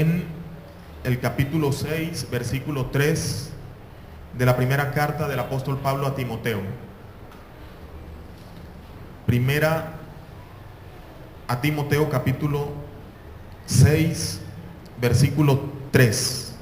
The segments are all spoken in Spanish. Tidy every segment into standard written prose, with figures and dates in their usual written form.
en el capítulo 6, versículo 3 de la primera carta del apóstol Pablo a Timoteo. Primera a Timoteo, capítulo 6, versículo 3.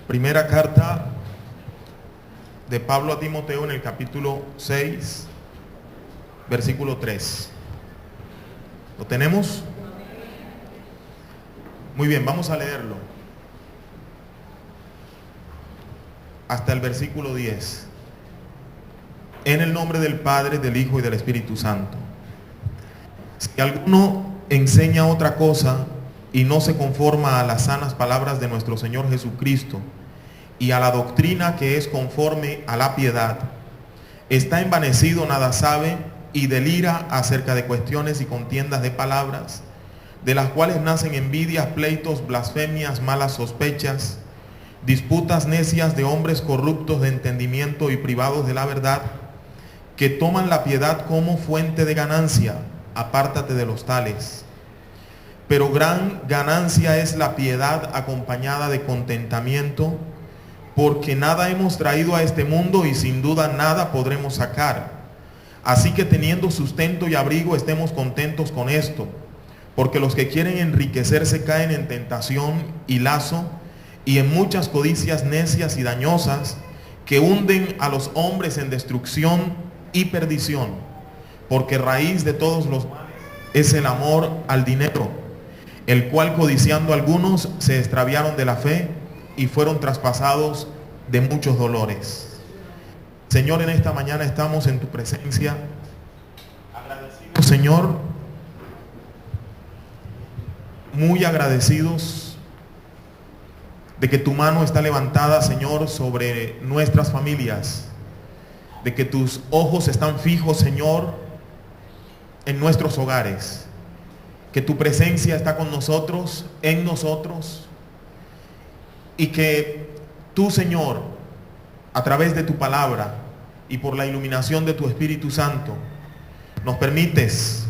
Primera carta de Pablo a Timoteo en el capítulo 6, versículo 3. ¿Lo tenemos? Muy bien, vamos a leerlo hasta el versículo 10. En el nombre del Padre, del Hijo y del Espíritu Santo. Si alguno enseña otra cosa y no se conforma a las sanas palabras de nuestro Señor Jesucristo y a la doctrina que es conforme a la piedad, está envanecido, nada sabe y delira acerca de cuestiones y contiendas de palabras, de las cuales nacen envidias, pleitos, blasfemias, malas sospechas, disputas necias de hombres corruptos de entendimiento y privados de la verdad, que toman la piedad como fuente de ganancia. Apártate de los tales. Pero gran ganancia es la piedad acompañada de contentamiento, porque nada hemos traído a este mundo y sin duda nada podremos sacar. Así que teniendo sustento y abrigo, estemos contentos con esto, porque los que quieren enriquecerse caen en tentación y lazo y en muchas codicias necias y dañosas que hunden a los hombres en destrucción y perdición, porque raíz de todos los males es el amor al dinero, el cual codiciando algunos se extraviaron de la fe y fueron traspasados de muchos dolores. Señor, en esta mañana estamos en tu presencia, agradecidos, Señor, muy agradecidos de que tu mano está levantada, Señor, sobre nuestras familias, de que tus ojos están fijos, Señor, en nuestros hogares, que tu presencia está con nosotros, en nosotros, y que tú, Señor, a través de tu palabra y por la iluminación de tu Espíritu Santo, nos permites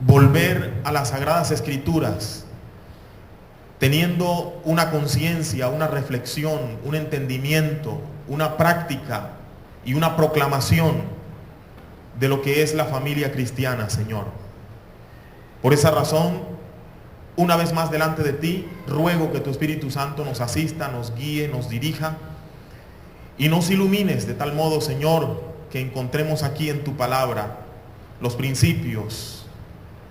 volver a las Sagradas Escrituras, teniendo una conciencia, una reflexión, un entendimiento, una práctica y una proclamación de lo que es la familia cristiana, Señor. Por esa razón, una vez más delante de ti, ruego que tu Espíritu Santo nos asista, nos guíe, nos dirija y nos ilumines de tal modo, Señor, que encontremos aquí en tu palabra los principios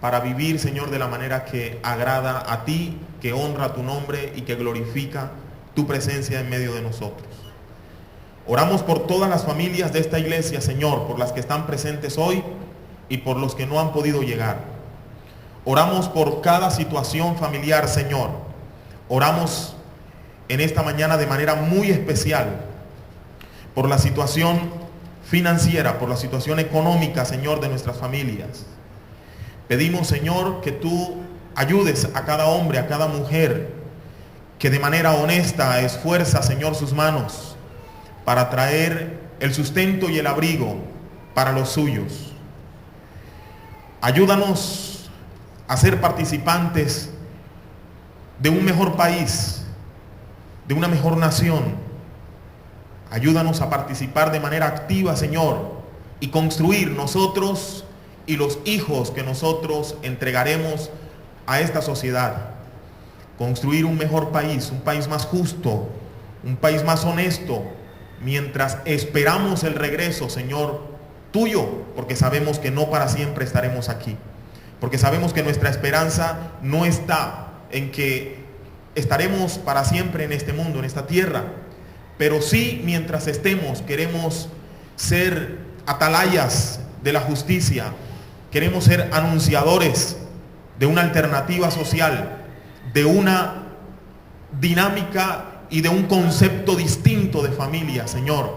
para vivir, Señor, de la manera que agrada a ti, que honra tu nombre y que glorifica tu presencia en medio de nosotros. Oramos por todas las familias de esta iglesia, Señor, por las que están presentes hoy y por los que no han podido llegar. Oramos por cada situación familiar, Señor. Oramos en esta mañana de manera muy especial por la situación financiera, por la situación económica, Señor, de nuestras familias. Pedimos, Señor, que tú ayudes a cada hombre, a cada mujer, que de manera honesta esfuerza, Señor, sus manos para traer el sustento y el abrigo para los suyos. Ayúdanos a ser participantes de un mejor país, de una mejor nación. Ayúdanos a participar de manera activa, Señor, y construir nosotros y los hijos que nosotros entregaremos a esta sociedad. Construir un mejor país, un país más justo, un país más honesto, mientras esperamos el regreso, Señor, tuyo, porque sabemos que no para siempre estaremos aquí. Porque sabemos que nuestra esperanza no está en que estaremos para siempre en este mundo, en esta tierra. Pero sí, mientras estemos, queremos ser atalayas de la justicia. Queremos ser anunciadores de una alternativa social, de una dinámica y de un concepto distinto de familia, Señor.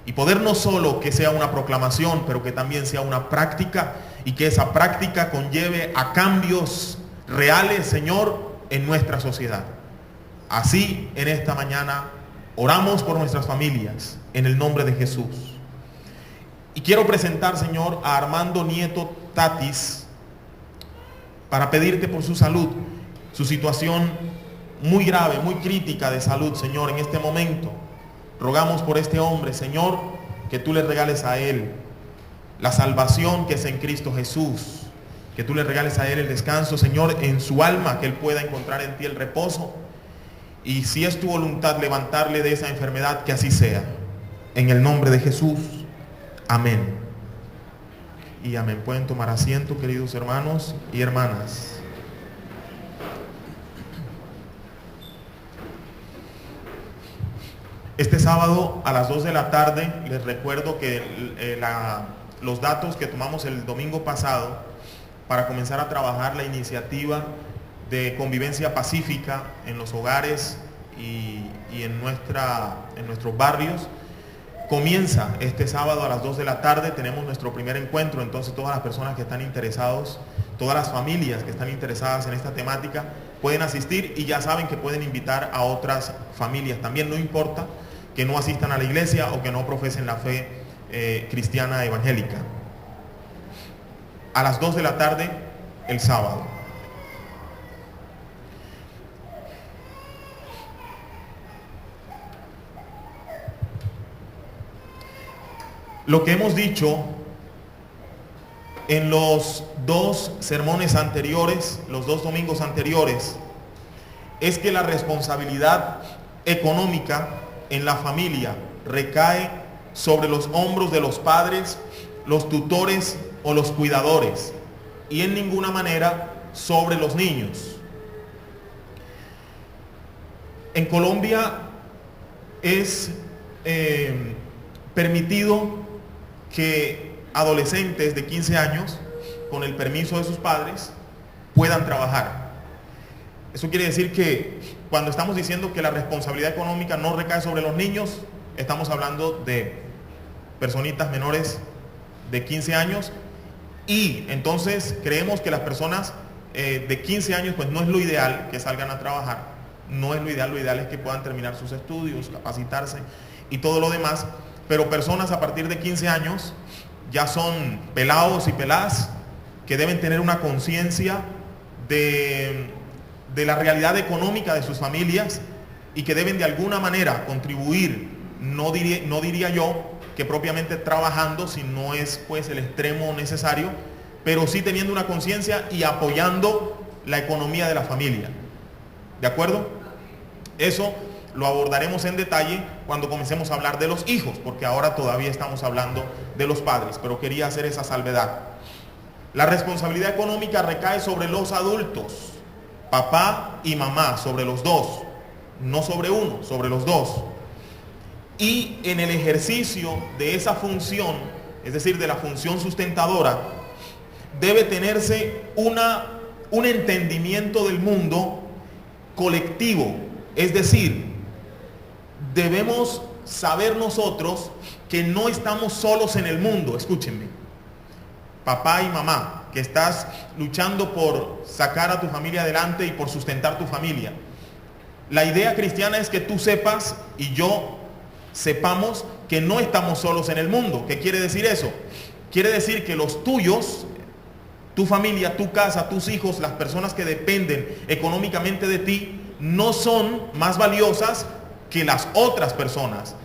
Y poder no solo que sea una proclamación, pero que también sea una práctica, y que esa práctica conlleve a cambios reales, Señor, en nuestra sociedad. Así, en esta mañana, oramos por nuestras familias, en el nombre de Jesús. Y quiero presentar, Señor, a Armando Nieto Tatis, para pedirte por su salud, su situación muy grave, muy crítica de salud, Señor, en este momento. Rogamos por este hombre, Señor, que tú le regales a él la salvación que es en Cristo Jesús, que tú le regales a él el descanso, Señor, en su alma, que él pueda encontrar en ti el reposo, y si es tu voluntad levantarle de esa enfermedad, que así sea, en el nombre de Jesús, amén y amén. Pueden tomar asiento, queridos hermanos y hermanas. Este sábado a las 2 de la tarde, les recuerdo que los datos que tomamos el domingo pasado para comenzar a trabajar la iniciativa de convivencia pacífica en los hogares y en nuestros barrios, comienza este sábado a las 2 de la tarde. Tenemos nuestro primer encuentro, entonces todas las personas que están interesados, todas las familias que están interesadas en esta temática pueden asistir, y ya saben que pueden invitar a otras familias también, no importa que no asistan a la iglesia o que no profesen la fe cristiana evangélica. A las 2 de la tarde el sábado. Lo que hemos dicho en los dos sermones anteriores, los dos domingos anteriores, es que la responsabilidad económica en la familia recae sobre los hombros de los padres, los tutores o los cuidadores, y en ninguna manera sobre los niños. En Colombia es permitido que adolescentes de 15 años, con el permiso de sus padres, puedan trabajar. Eso quiere decir que cuando estamos diciendo que la responsabilidad económica no recae sobre los niños, estamos hablando de personitas menores de 15 años, y entonces creemos que las personas de 15 años, pues no es lo ideal que salgan a trabajar, no es lo ideal es que puedan terminar sus estudios, capacitarse y todo lo demás, pero personas a partir de 15 años ya son pelados y peladas que deben tener una conciencia de la realidad económica de sus familias, y que deben de alguna manera contribuir, no diría yo que propiamente trabajando, si no es pues el extremo necesario, pero sí teniendo una conciencia y apoyando la economía de la familia. ¿De acuerdo? Eso lo abordaremos en detalle cuando comencemos a hablar de los hijos, porque ahora todavía estamos hablando de los padres, pero quería hacer esa salvedad. La responsabilidad económica recae sobre los adultos, papá y mamá, sobre los dos, no sobre uno, sobre los dos. Y en el ejercicio de esa función, es decir, de la función sustentadora, debe tenerse un entendimiento del mundo colectivo, es decir, debemos saber nosotros que no estamos solos en el mundo. Escúchenme, papá y mamá, que estás luchando por sacar a tu familia adelante y por sustentar tu familia. La idea cristiana es que tú sepas y yo sepamos que no estamos solos en el mundo. ¿Qué quiere decir eso? Quiere decir que los tuyos, tu familia, tu casa, tus hijos, las personas que dependen económicamente de ti, no son más valiosas que las otras personas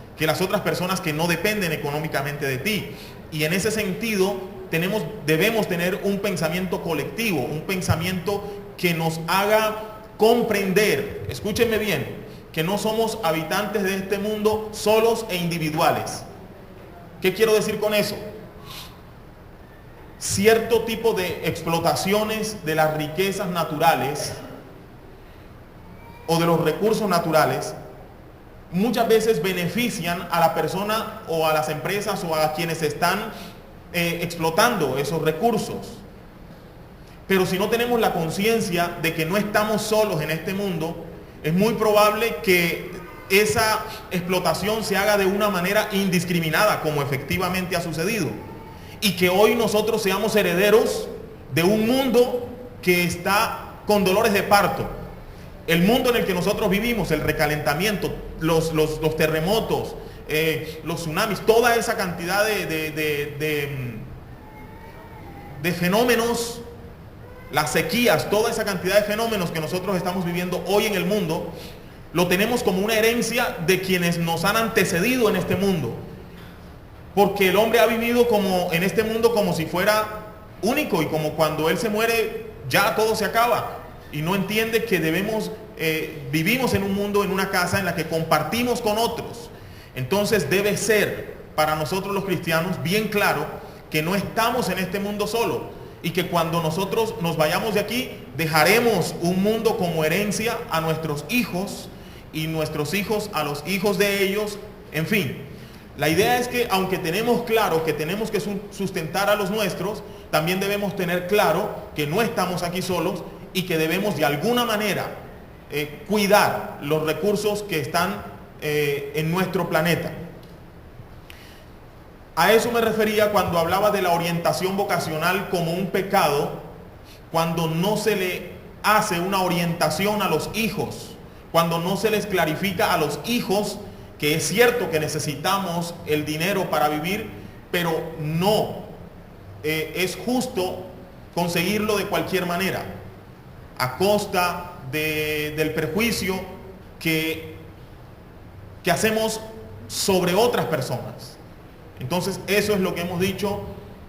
que no dependen económicamente de ti. Y en ese sentido debemos tener un pensamiento colectivo, un pensamiento que nos haga comprender, escúchenme bien, que no somos habitantes de este mundo solos e individuales. ¿Qué quiero decir con eso? Cierto tipo de explotaciones de las riquezas naturales o de los recursos naturales muchas veces benefician a la persona o a las empresas o a quienes están explotando esos recursos. Pero si no tenemos la conciencia de que no estamos solos en este mundo, es muy probable que esa explotación se haga de una manera indiscriminada, como efectivamente ha sucedido, y que hoy nosotros seamos herederos de un mundo que está con dolores de parto. El mundo en el que nosotros vivimos, el recalentamiento, los terremotos, los tsunamis, toda esa cantidad de fenómenos, las sequías, toda esa cantidad de fenómenos que nosotros estamos viviendo hoy en el mundo, lo tenemos como una herencia de quienes nos han antecedido en este mundo. Porque el hombre ha vivido como en este mundo como si fuera único, y como cuando él se muere ya todo se acaba, y no entiende que vivimos en un mundo, en una casa en la que compartimos con otros. Entonces debe ser para nosotros los cristianos bien claro que no estamos en este mundo solo, y que cuando nosotros nos vayamos de aquí dejaremos un mundo como herencia a nuestros hijos, y nuestros hijos a los hijos de ellos. En fin, la idea es que aunque tenemos claro que tenemos que sustentar a los nuestros, también debemos tener claro que no estamos aquí solos, y que debemos de alguna manera cuidar los recursos que están en nuestro planeta. A eso me refería cuando hablaba de la orientación vocacional como un pecado, cuando no se le hace una orientación a los hijos, cuando no se les clarifica a los hijos que es cierto que necesitamos el dinero para vivir, pero no es justo conseguirlo de cualquier manera, a costa del perjuicio que hacemos sobre otras personas. Entonces eso es lo que hemos dicho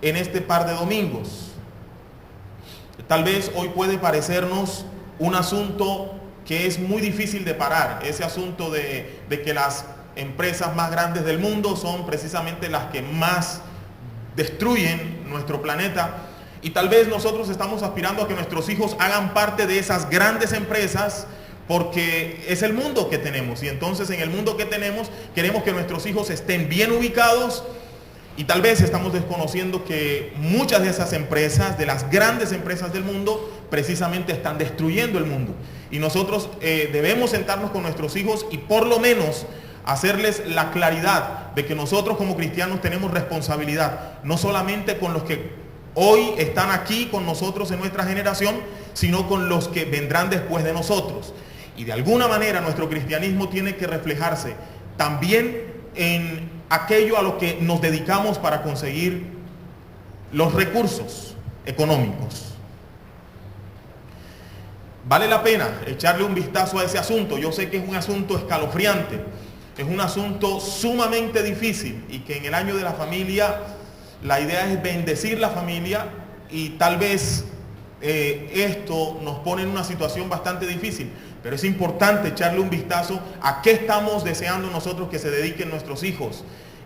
en este par de domingos. Tal vez hoy puede parecernos un asunto que es muy difícil de parar, ese asunto de que las empresas más grandes del mundo son precisamente las que más destruyen nuestro planeta, y tal vez nosotros estamos aspirando a que nuestros hijos hagan parte de esas grandes empresas porque es el mundo que tenemos, y entonces en el mundo que tenemos queremos que nuestros hijos estén bien ubicados, y tal vez estamos desconociendo que muchas de esas empresas, de las grandes empresas del mundo, precisamente están destruyendo el mundo, y nosotros debemos sentarnos con nuestros hijos y por lo menos hacerles la claridad de que nosotros como cristianos tenemos responsabilidad, no solamente con los que hoy están aquí con nosotros en nuestra generación, sino con los que vendrán después de nosotros. Y de alguna manera nuestro cristianismo tiene que reflejarse también en aquello a lo que nos dedicamos para conseguir los recursos económicos. Vale la pena echarle un vistazo a ese asunto. Yo sé que es un asunto escalofriante, es un asunto sumamente difícil, y que en el año de la familia la idea es bendecir la familia, y tal vez esto nos pone en una situación bastante difícil, pero es importante echarle un vistazo a qué estamos deseando nosotros que se dediquen nuestros hijos,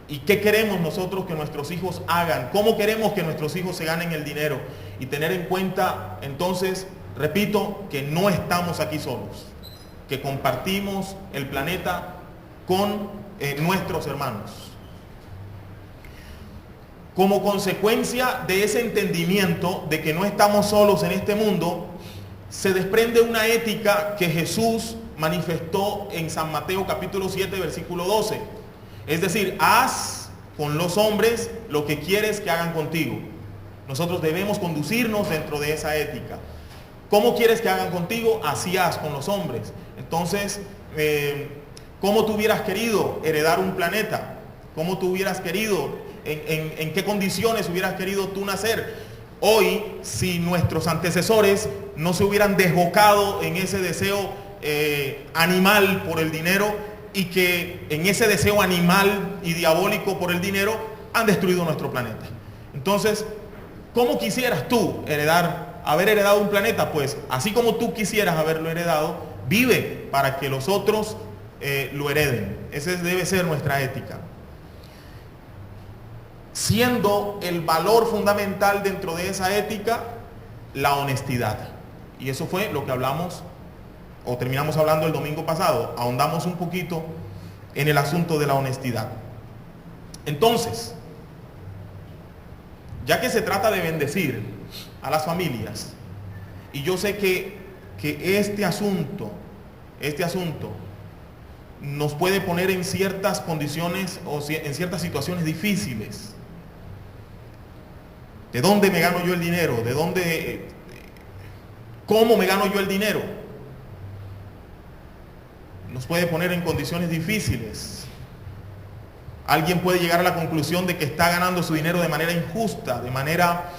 y qué queremos nosotros que nuestros hijos hagan, cómo queremos que nuestros hijos se ganen el dinero, y tener en cuenta entonces, repito, que no estamos aquí solos, que compartimos el planeta con nuestros hermanos. Como consecuencia de ese entendimiento de que no estamos solos en este mundo, se desprende una ética que Jesús manifestó en San Mateo capítulo 7 versículo 12. Es decir, haz con los hombres lo que quieres que hagan contigo. Nosotros debemos conducirnos dentro de esa ética. ¿Cómo quieres que hagan contigo? Así haz con los hombres. Entonces, ¿cómo tú hubieras querido heredar un planeta? ¿Cómo tú hubieras querido, en qué condiciones hubieras querido tú nacer? Hoy, si nuestros antecesores no se hubieran desbocado en ese deseo animal por el dinero, y que en ese deseo animal y diabólico por el dinero han destruido nuestro planeta. Entonces, ¿cómo quisieras tú haber heredado un planeta? Pues así como tú quisieras haberlo heredado, vive para que los otros lo hereden. Esa debe ser nuestra ética. Siendo el valor fundamental dentro de esa ética la honestidad. Y eso fue lo que hablamos, o terminamos hablando el domingo pasado. Ahondamos un poquito en el asunto de la honestidad. Entonces, ya que se trata de bendecir a las familias, y yo sé que este asunto nos puede poner en ciertas condiciones o en ciertas situaciones difíciles. ¿De dónde me gano yo el dinero? ¿Cómo me gano yo el dinero? Nos puede poner en condiciones difíciles. Alguien puede llegar a la conclusión de que está ganando su dinero de manera injusta, de manera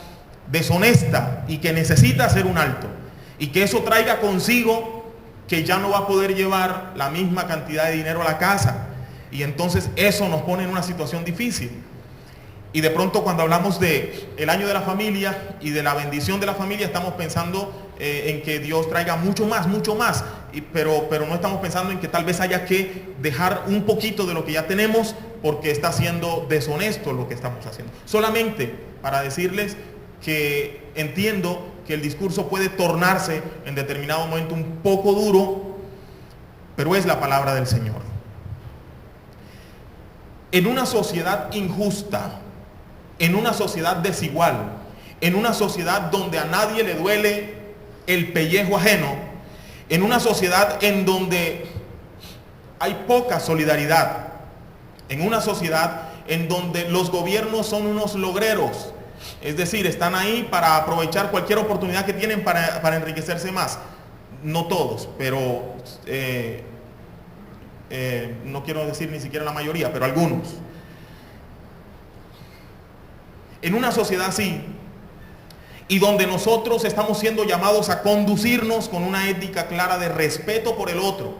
deshonesta, y que necesita hacer un alto, y que eso traiga consigo que ya no va a poder llevar la misma cantidad de dinero a la casa, y entonces eso nos pone en una situación difícil. Y de pronto, cuando hablamos de el año de la familia y de la bendición de la familia, estamos pensando en que Dios traiga mucho más, pero no estamos pensando en que tal vez haya que dejar un poquito de lo que ya tenemos porque está siendo deshonesto lo que estamos haciendo. Solamente para decirles que entiendo que el discurso puede tornarse en determinado momento un poco duro, pero es la palabra del Señor. En una sociedad injusta, en una sociedad desigual, en una sociedad donde a nadie le duele el pellejo ajeno, en una sociedad en donde hay poca solidaridad, en una sociedad en donde los gobiernos son unos logreros, es decir, están ahí para aprovechar cualquier oportunidad que tienen para enriquecerse más. No todos, pero no quiero decir ni siquiera la mayoría, pero algunos. En una sociedad así, y donde nosotros estamos siendo llamados a conducirnos con una ética clara de respeto por el otro,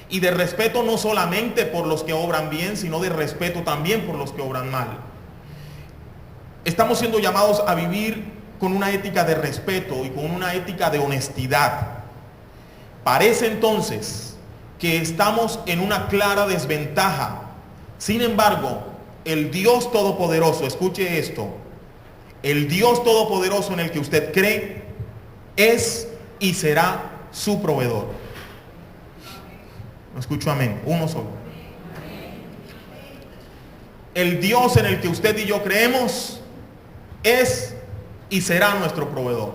y de respeto no solamente por los que obran bien, sino de respeto también por los que obran mal. Estamos siendo llamados a vivir con una ética de respeto y con una ética de honestidad. Parece entonces que estamos en una clara desventaja. Sin embargo, el Dios Todopoderoso, escuche esto, el Dios Todopoderoso en el que usted cree es y será su proveedor. No escucho amén, uno solo. El Dios en el que usted y yo creemos es y será nuestro proveedor.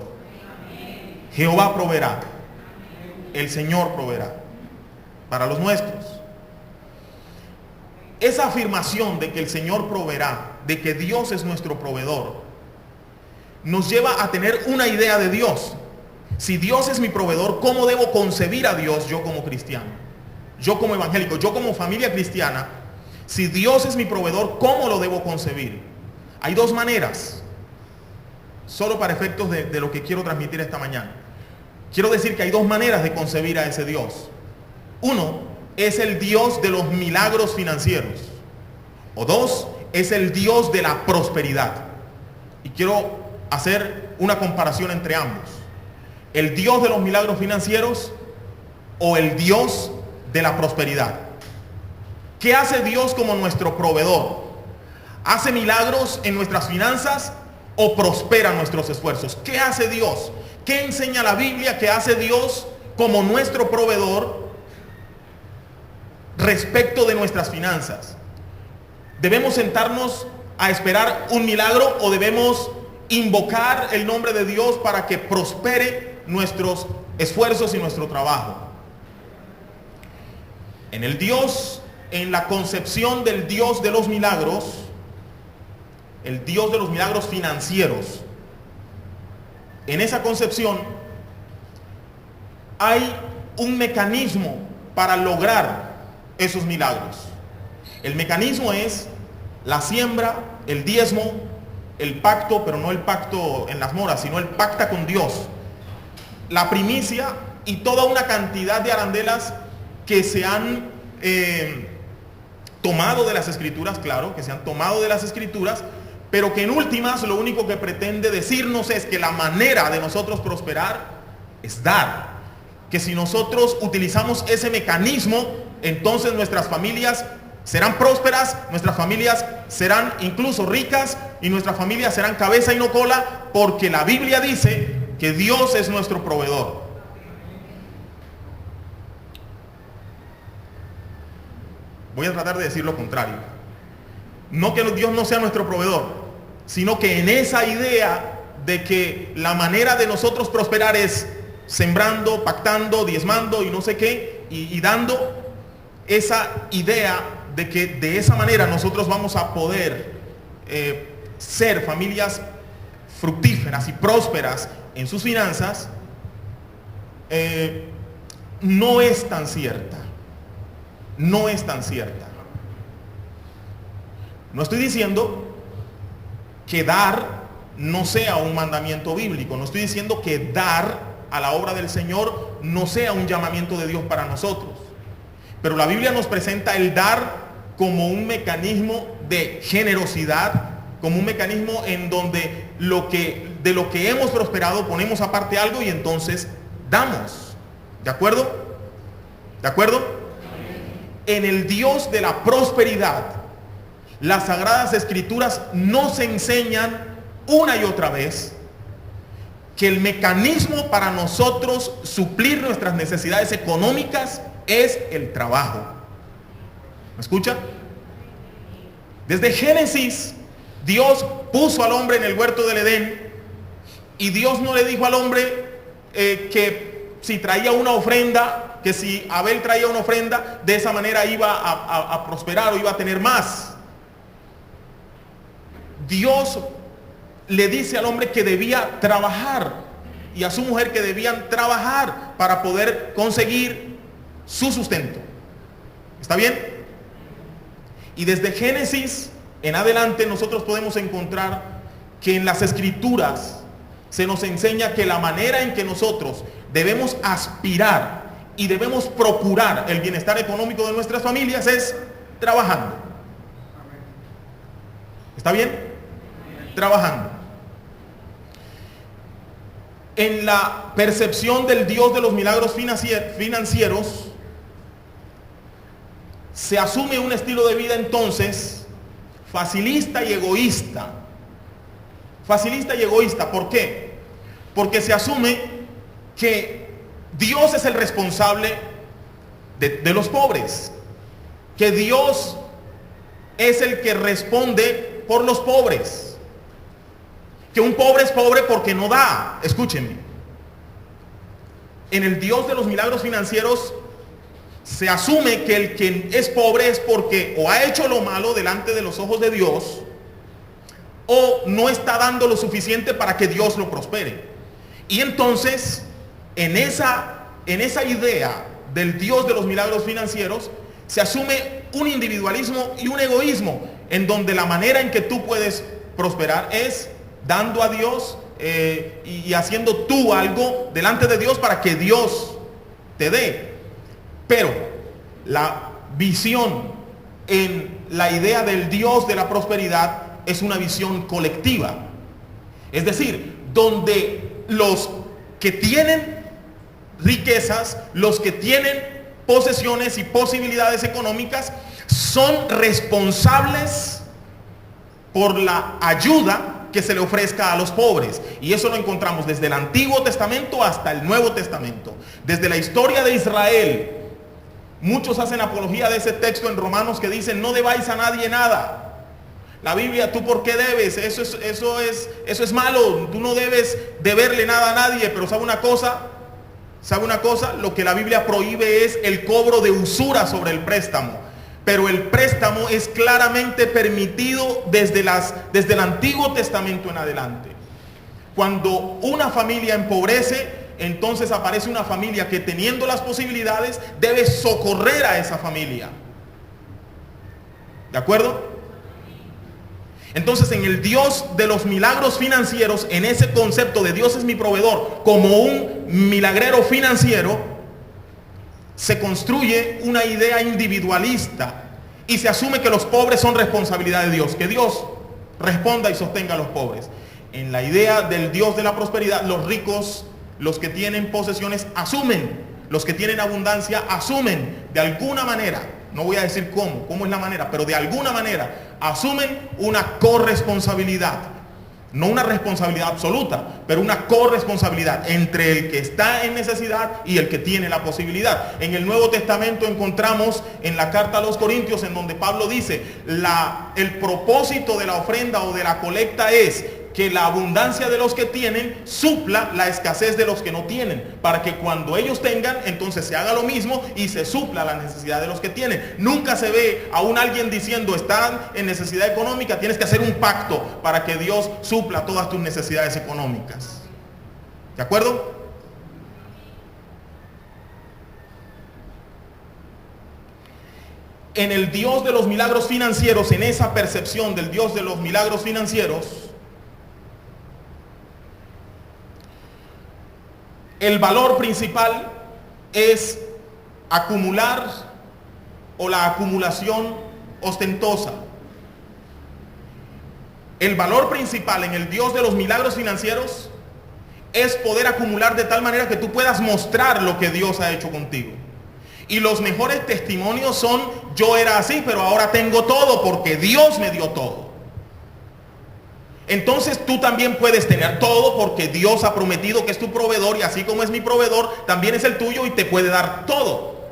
Jehová proveerá, el Señor proveerá para los nuestros. Esa afirmación de que el Señor proveerá, de que Dios es nuestro proveedor, nos lleva a tener una idea de Dios. Si Dios es mi proveedor, ¿cómo debo concebir a Dios yo como cristiano? Yo como evangélico, yo como familia cristiana. Si Dios es mi proveedor, ¿cómo lo debo concebir? Hay dos maneras, solo para efectos de lo que quiero transmitir esta mañana. Quiero decir que hay dos maneras de concebir a ese Dios. Uno es el Dios de los milagros financieros, o dos, es el Dios de la prosperidad. Y quiero hacer una comparación entre ambos: el Dios de los milagros financieros o el Dios de la prosperidad. ¿Qué hace Dios como nuestro proveedor? ¿Hace milagros en nuestras finanzas o prospera nuestros esfuerzos? ¿Qué hace Dios? ¿Qué enseña la Biblia que hace Dios como nuestro proveedor respecto de nuestras finanzas? ¿Debemos sentarnos a esperar un milagro o debemos invocar el nombre de Dios para que prospere nuestros esfuerzos y nuestro trabajo? En la concepción del Dios de los milagros, el Dios de los milagros financieros, en esa concepción hay un mecanismo para lograr esos milagros. El mecanismo es la siembra, el diezmo, el pacto, pero no el pacto en las moras, sino el pacta con Dios, la primicia y toda una cantidad de arandelas que se han tomado de las escrituras, claro, que se han tomado de las escrituras, pero que en últimas lo único que pretende decirnos es que la manera de nosotros prosperar es dar. Que si nosotros utilizamos ese mecanismo, entonces nuestras familias serán prósperas, nuestras familias serán incluso ricas y nuestras familias serán cabeza y no cola, porque la Biblia dice que Dios es nuestro proveedor. Voy a tratar de decir lo contrario. No que Dios no sea nuestro proveedor, sino que en esa idea de que la manera de nosotros prosperar es sembrando, pactando, diezmando y no sé qué, y dando, esa idea de que de esa manera nosotros vamos a poder ser familias fructíferas y prósperas en sus finanzas, no es tan cierta. No es tan cierta. No estoy diciendo que dar no sea un mandamiento bíblico. No estoy diciendo que dar a la obra del Señor no sea un llamamiento de Dios para nosotros. Pero la Biblia nos presenta el dar como un mecanismo de generosidad, como un mecanismo en donde de lo que hemos prosperado ponemos aparte algo y entonces damos. ¿De acuerdo? ¿De acuerdo? En el Dios de la prosperidad, las Sagradas Escrituras nos enseñan una y otra vez que el mecanismo para nosotros suplir nuestras necesidades económicas es el trabajo. ¿Me escucha? Desde Génesis, Dios puso al hombre en el huerto del Edén y Dios no le dijo al hombre que si traía una ofrenda, que si Abel traía una ofrenda, de esa manera iba a prosperar o iba a tener más. Dios le dice al hombre que debía trabajar y a su mujer que debían trabajar para poder conseguir su sustento. ¿Está bien? Y desde Génesis en adelante nosotros podemos encontrar que en las Escrituras se nos enseña que la manera en que nosotros debemos aspirar y debemos procurar el bienestar económico de nuestras familias es trabajando. ¿Está bien? Trabajando. En la percepción del Dios de los milagros financieros, se asume un estilo de vida entonces facilista y egoísta. Facilista y egoísta, ¿por qué? Porque se asume que Dios es el responsable de los pobres, que Dios es el que responde por los pobres, que un pobre es pobre porque no da. Escúchenme, en el Dios de los milagros financieros se asume que el que es pobre es porque o ha hecho lo malo delante de los ojos de Dios o no está dando lo suficiente para que Dios lo prospere. Y entonces, en esa idea del Dios de los milagros financieros, se asume un individualismo y un egoísmo, en donde la manera en que tú puedes prosperar es dando a Dios y haciendo tú algo delante de Dios para que Dios te dé. Pero la visión en la idea del Dios de la prosperidad es una visión colectiva. Es decir, donde los que tienen riquezas, los que tienen posesiones y posibilidades económicas, son responsables por la ayuda que se le ofrezca a los pobres. Y eso lo encontramos desde el Antiguo Testamento hasta el Nuevo Testamento. Desde la historia de Israel, muchos hacen apología de ese texto en Romanos que dicen: no debáis a nadie nada. La Biblia, ¿tú por qué debes? Eso es malo. Tú no debes deberle nada a nadie. Pero ¿sabe una cosa? Lo que la Biblia prohíbe es el cobro de usura sobre el préstamo. Pero el préstamo es claramente permitido desde el Antiguo Testamento en adelante. Cuando una familia empobrece, entonces aparece una familia que, teniendo las posibilidades, debe socorrer a esa familia. ¿De acuerdo? Entonces, en el Dios de los milagros financieros, en ese concepto de Dios es mi proveedor como un milagrero financiero, se construye una idea individualista y se asume que los pobres son responsabilidad de Dios, que Dios responda y sostenga a los pobres. En la idea del Dios de la prosperidad, los ricos, los que tienen posesiones, asumen, los que tienen abundancia, asumen de alguna manera, no voy a decir cómo es la manera, pero de alguna manera asumen una corresponsabilidad. No una responsabilidad absoluta, pero una corresponsabilidad entre el que está en necesidad y el que tiene la posibilidad. En el Nuevo Testamento encontramos en la carta a los Corintios, en donde Pablo dice, el propósito de la ofrenda o de la colecta es que la abundancia de los que tienen supla la escasez de los que no tienen, para que cuando ellos tengan, entonces se haga lo mismo y se supla la necesidad de los que tienen. Nunca se ve a un alguien diciendo, están en necesidad económica, tienes que hacer un pacto para que Dios supla todas tus necesidades económicas. ¿De acuerdo? En el Dios de los milagros financieros, en esa percepción del Dios de los milagros financieros, el valor principal es acumular o la acumulación ostentosa. El valor principal en el Dios de los milagros financieros es poder acumular de tal manera que tú puedas mostrar lo que Dios ha hecho contigo. Y los mejores testimonios son, yo era así, pero ahora tengo todo porque Dios me dio todo. Entonces tú también puedes tener todo porque Dios ha prometido que es tu proveedor, y así como es mi proveedor, también es el tuyo y te puede dar todo.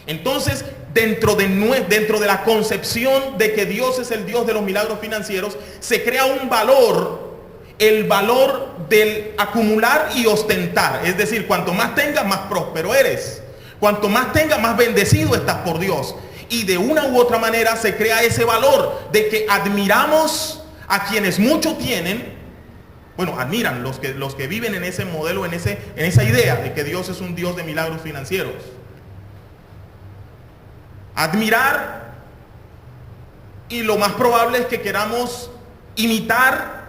Entonces, dentro de la concepción de que Dios es el Dios de los milagros financieros, se crea un valor, el valor del acumular y ostentar. Es decir, cuanto más tengas, más próspero eres. Cuanto más tengas, más bendecido estás por Dios. Y de una u otra manera se crea ese valor de que admiramos a quienes mucho tienen. Bueno, admiran los que viven en ese modelo, en esa idea de que Dios es un Dios de milagros financieros. Admirar, y lo más probable es que queramos imitar,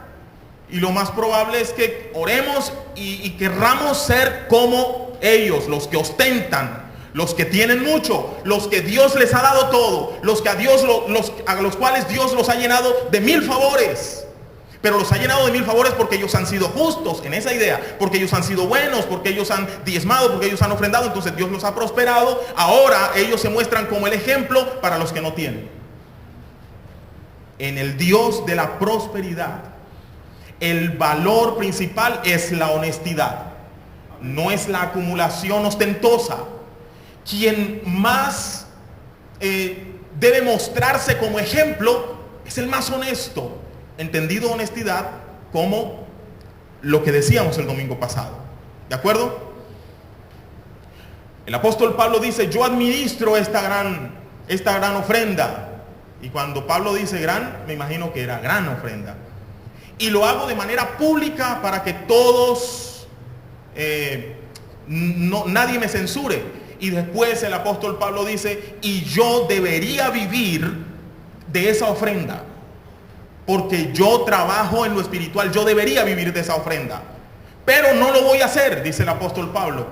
y lo más probable es que oremos y querramos ser como ellos, los que ostentan, los que tienen mucho, los que Dios les ha dado todo, los que a los cuales Dios los ha llenado de 1000 favores. Pero los ha llenado de 1000 favores porque ellos han sido justos en esa idea, porque ellos han sido buenos, porque ellos han diezmado, porque ellos han ofrendado, entonces Dios los ha prosperado. Ahora ellos se muestran como el ejemplo para los que no tienen. En el Dios de la prosperidad, el valor principal es la honestidad, no es la acumulación ostentosa. Quien más debe mostrarse como ejemplo es el más honesto, entendido honestidad como lo que decíamos el domingo pasado. ¿De acuerdo? El apóstol Pablo dice, yo administro esta gran ofrenda. Y cuando Pablo dice gran, me imagino que era gran ofrenda. Y lo hago de manera pública para que todos, nadie me censure. Y después el apóstol Pablo dice, y yo debería vivir de esa ofrenda, porque yo trabajo en lo espiritual, yo debería vivir de esa ofrenda, pero no lo voy a hacer, dice el apóstol Pablo.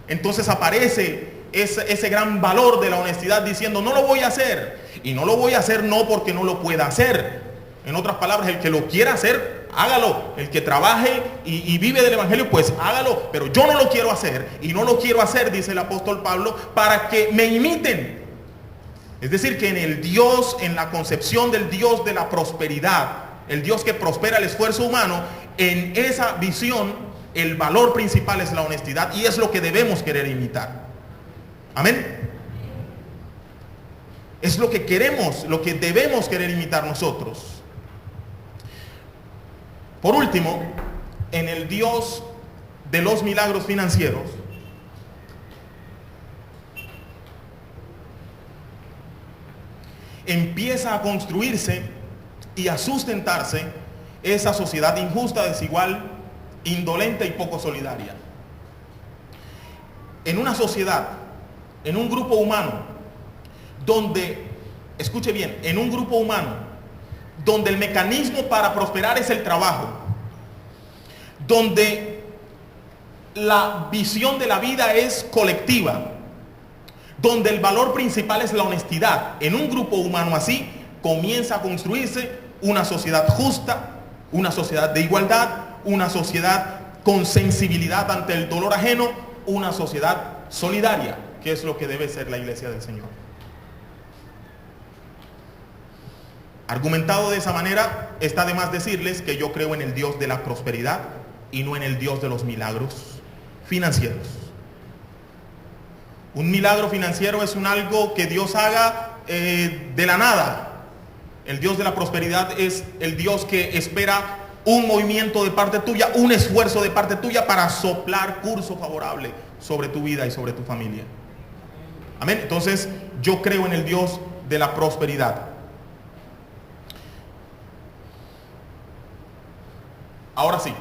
Entonces aparece ese gran valor de la honestidad diciendo, no lo voy a hacer, y no lo voy a hacer no porque no lo pueda hacer. En otras palabras, el que lo quiera hacer, hágalo. El que trabaje y vive del evangelio, pues hágalo. Pero yo no lo quiero hacer. Y no lo quiero hacer, dice el apóstol Pablo, para que me imiten. Es decir, que en el Dios, en la concepción del Dios de la prosperidad, el Dios que prospera el esfuerzo humano, en esa visión, el valor principal es la honestidad. Y es lo que debemos querer imitar. Amén. Es lo que queremos, lo que debemos querer imitar nosotros. Por último, en el Dios de los milagros financieros, empieza a construirse y a sustentarse esa sociedad injusta, desigual, indolente y poco solidaria. En una sociedad, en un grupo humano, donde, escuche bien, en un grupo humano, donde el mecanismo para prosperar es el trabajo, donde la visión de la vida es colectiva, donde el valor principal es la honestidad, en un grupo humano así comienza a construirse una sociedad justa, una sociedad de igualdad, una sociedad con sensibilidad ante el dolor ajeno, una sociedad solidaria, que es lo que debe ser la iglesia del Señor. Argumentado de esa manera, está de más decirles que yo creo en el Dios de la prosperidad y no en el Dios de los milagros financieros. Un milagro financiero es algo que Dios haga de la nada. El Dios de la prosperidad es el Dios que espera un movimiento de parte tuya, un esfuerzo de parte tuya para soplar curso favorable sobre tu vida y sobre tu familia. Amén. Entonces, yo creo en el Dios de la prosperidad. Ahora sí,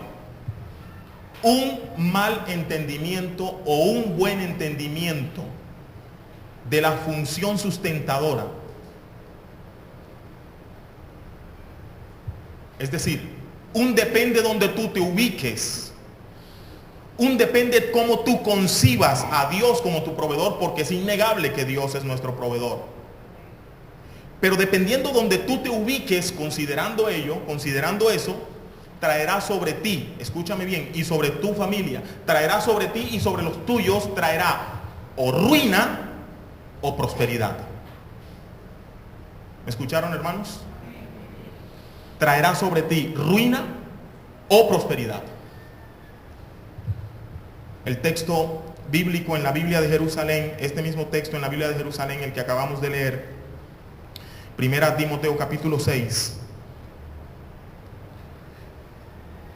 un mal entendimiento o un buen entendimiento de la función sustentadora, es decir, un depende donde tú te ubiques, un depende cómo tú concibas a Dios como tu proveedor, porque es innegable que Dios es nuestro proveedor. Pero dependiendo donde tú te ubiques, considerando eso, traerá sobre ti, escúchame bien, y sobre tu familia, traerá sobre ti y sobre los tuyos, traerá o ruina o prosperidad. ¿Me escucharon, hermanos? Traerá sobre ti ruina o prosperidad. El texto bíblico en la Biblia de Jerusalén, este mismo texto en la Biblia de Jerusalén, el que acabamos de leer, 1 Timoteo capítulo 6,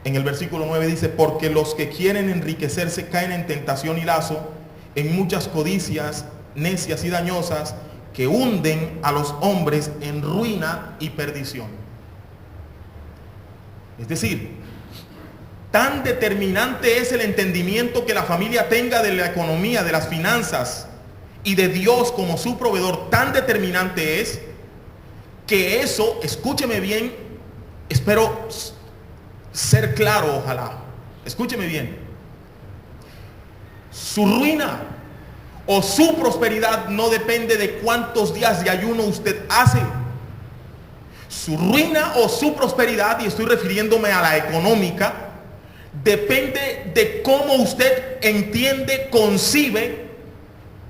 en el versículo 9 dice: porque los que quieren enriquecerse caen en tentación y lazo, en muchas codicias necias y dañosas, que hunden a los hombres en ruina y perdición. Es decir, tan determinante es el entendimiento que la familia tenga de la economía, de las finanzas y de Dios como su proveedor. Tan determinante es que eso, escúcheme bien, espero ser claro, ojalá, escúcheme bien, su ruina o su prosperidad no depende de cuántos días de ayuno usted hace. Su ruina o su prosperidad, y estoy refiriéndome a la económica, depende de cómo usted entiende, concibe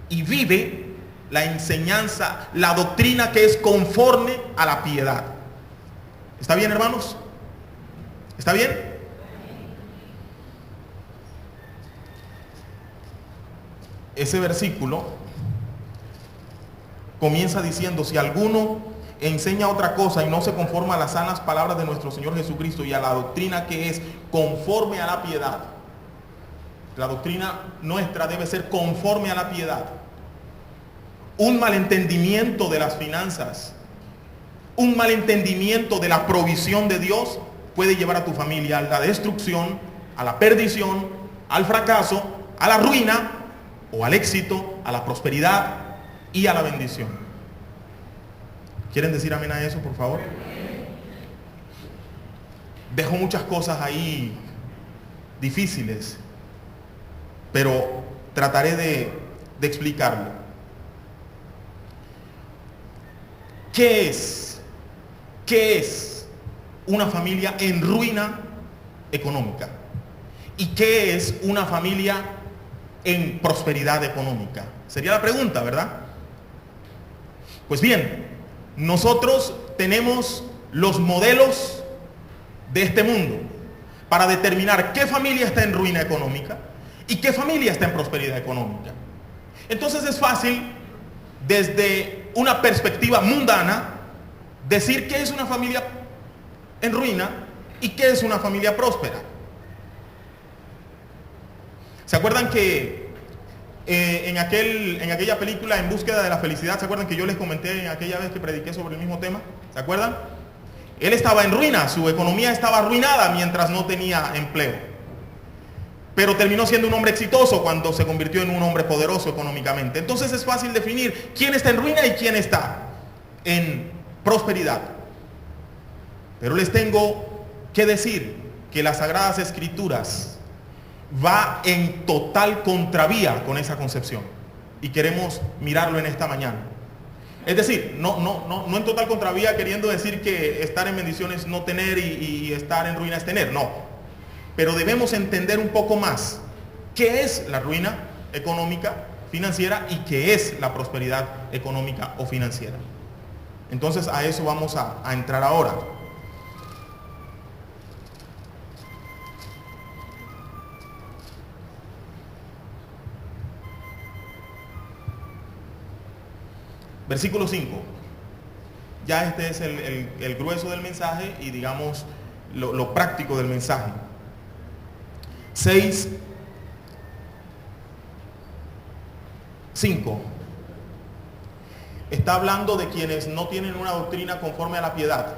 y vive la enseñanza, la doctrina que es conforme a la piedad. ¿Está bien, hermanos? ¿Está bien? Ese versículo comienza diciendo: si alguno enseña otra cosa y no se conforma a las sanas palabras de nuestro Señor Jesucristo y a la doctrina que es conforme a la piedad. La doctrina nuestra debe ser conforme a la piedad. Un malentendimiento de las finanzas, un malentendimiento de la provisión de Dios puede llevar a tu familia a la destrucción, a la perdición, al fracaso, a la ruina o al éxito, a la prosperidad y a la bendición. ¿Quieren decir amén a eso, por favor? Dejo muchas cosas ahí difíciles, pero trataré de explicarlo. ¿Qué es una familia en ruina económica? ¿Y qué es una familia en prosperidad económica? Sería la pregunta, ¿verdad? Pues bien, nosotros tenemos los modelos de este mundo para determinar qué familia está en ruina económica y qué familia está en prosperidad económica. Entonces es fácil, desde una perspectiva mundana, decir qué es una familia en ruina y qué es una familia próspera. ¿Se acuerdan que en aquella película En búsqueda de la felicidad, se acuerdan que yo les comenté en aquella vez que prediqué sobre el mismo tema? ¿Se acuerdan? Él estaba en ruina, su economía estaba arruinada mientras no tenía empleo, pero terminó siendo un hombre exitoso cuando se convirtió en un hombre poderoso económicamente. Entonces es fácil definir quién está en ruina y quién está en prosperidad. Pero les tengo que decir que las Sagradas Escrituras va en total contravía con esa concepción, y queremos mirarlo en esta mañana. Es decir, no en total contravía queriendo decir que estar en bendiciones no tener y estar en ruina es tener, no. Pero debemos entender un poco más qué es la ruina económica, financiera, y qué es la prosperidad económica o financiera. Entonces a eso vamos a entrar ahora. Versículo 5. Ya este es el grueso del mensaje y, digamos, lo práctico del mensaje. 6, 5. Está hablando de quienes no tienen una doctrina conforme a la piedad.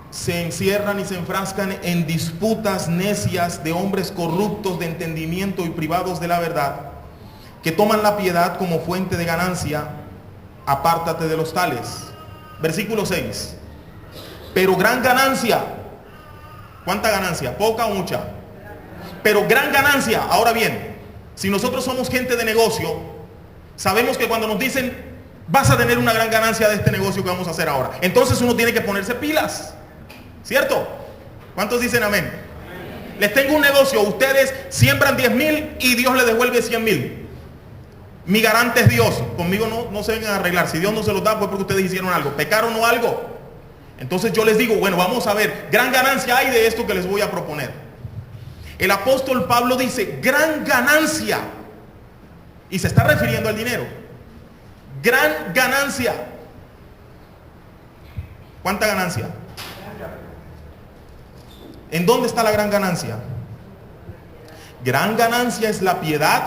Se encierran y se enfrascan en disputas necias de hombres corruptos de entendimiento y privados de la verdad, que toman la piedad como fuente de ganancia. Apártate de los tales. Versículo 6. Pero gran ganancia. ¿Cuánta ganancia? ¿Poca o mucha? Pero gran ganancia. Ahora bien, si nosotros somos gente de negocio, sabemos que cuando nos dicen vas a tener una gran ganancia de este negocio que vamos a hacer ahora, entonces uno tiene que ponerse pilas, ¿cierto? ¿Cuántos dicen amén? Amén. Les tengo un negocio, ustedes siembran 10,000 y Dios les devuelve 100,000. Mi garante es Dios. Conmigo no se vengan a arreglar. Si Dios no se los da, fue porque ustedes hicieron algo, pecaron o algo. Entonces yo les digo, bueno, vamos a ver, gran ganancia hay de esto que les voy a proponer. El apóstol Pablo dice, gran ganancia, y se está refiriendo al dinero. Gran ganancia. ¿Cuánta ganancia? ¿En dónde está la gran ganancia? Gran ganancia es la piedad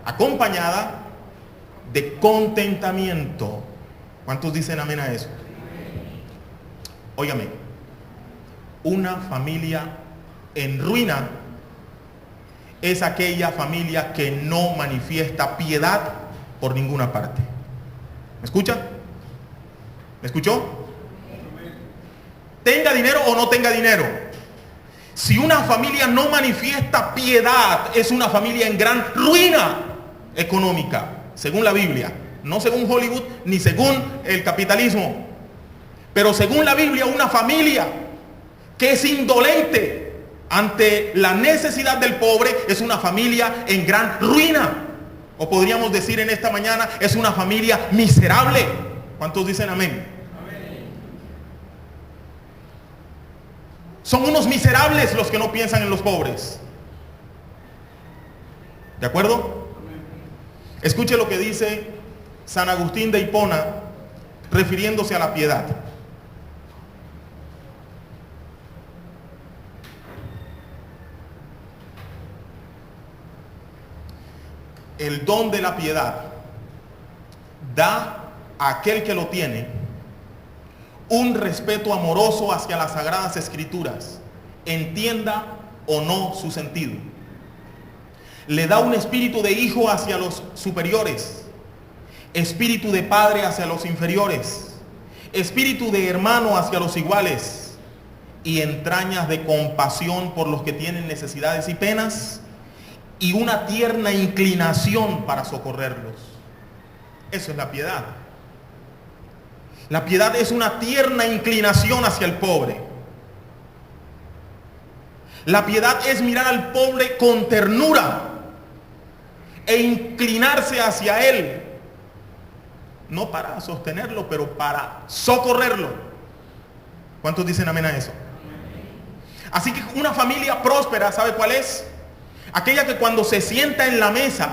acompañada de contentamiento. ¿Cuántos dicen amén a eso? Óigame, una familia en ruina es aquella familia que no manifiesta piedad por ninguna parte. ¿Me escucha? ¿Me escuchó? Tenga dinero o no tenga dinero. Si una familia no manifiesta piedad, es una familia en gran ruina económica, según la Biblia. No según Hollywood, ni según el capitalismo. Pero según la Biblia, una familia que es indolente ante la necesidad del pobre es una familia en gran ruina. O podríamos decir en esta mañana, es una familia miserable. ¿Cuántos dicen amén? Amén. Son unos miserables los que no piensan en los pobres. ¿De acuerdo? Escuche lo que dice San Agustín de Hipona refiriéndose a la piedad. El don de la piedad da a aquel que lo tiene un respeto amoroso hacia las sagradas escrituras, entienda o no su sentido. Le da un espíritu de hijo hacia los superiores, espíritu de padre hacia los inferiores, espíritu de hermano hacia los iguales, y entrañas de compasión por los que tienen necesidades y penas, y una tierna inclinación para socorrerlos. Eso es la piedad. La piedad es una tierna inclinación hacia el pobre. La piedad es mirar al pobre con ternura e inclinarse hacia él, no para sostenerlo, pero para socorrerlo. ¿Cuántos dicen amén a eso? Así que una familia próspera, ¿sabe cuál es? Aquella que cuando se sienta en la mesa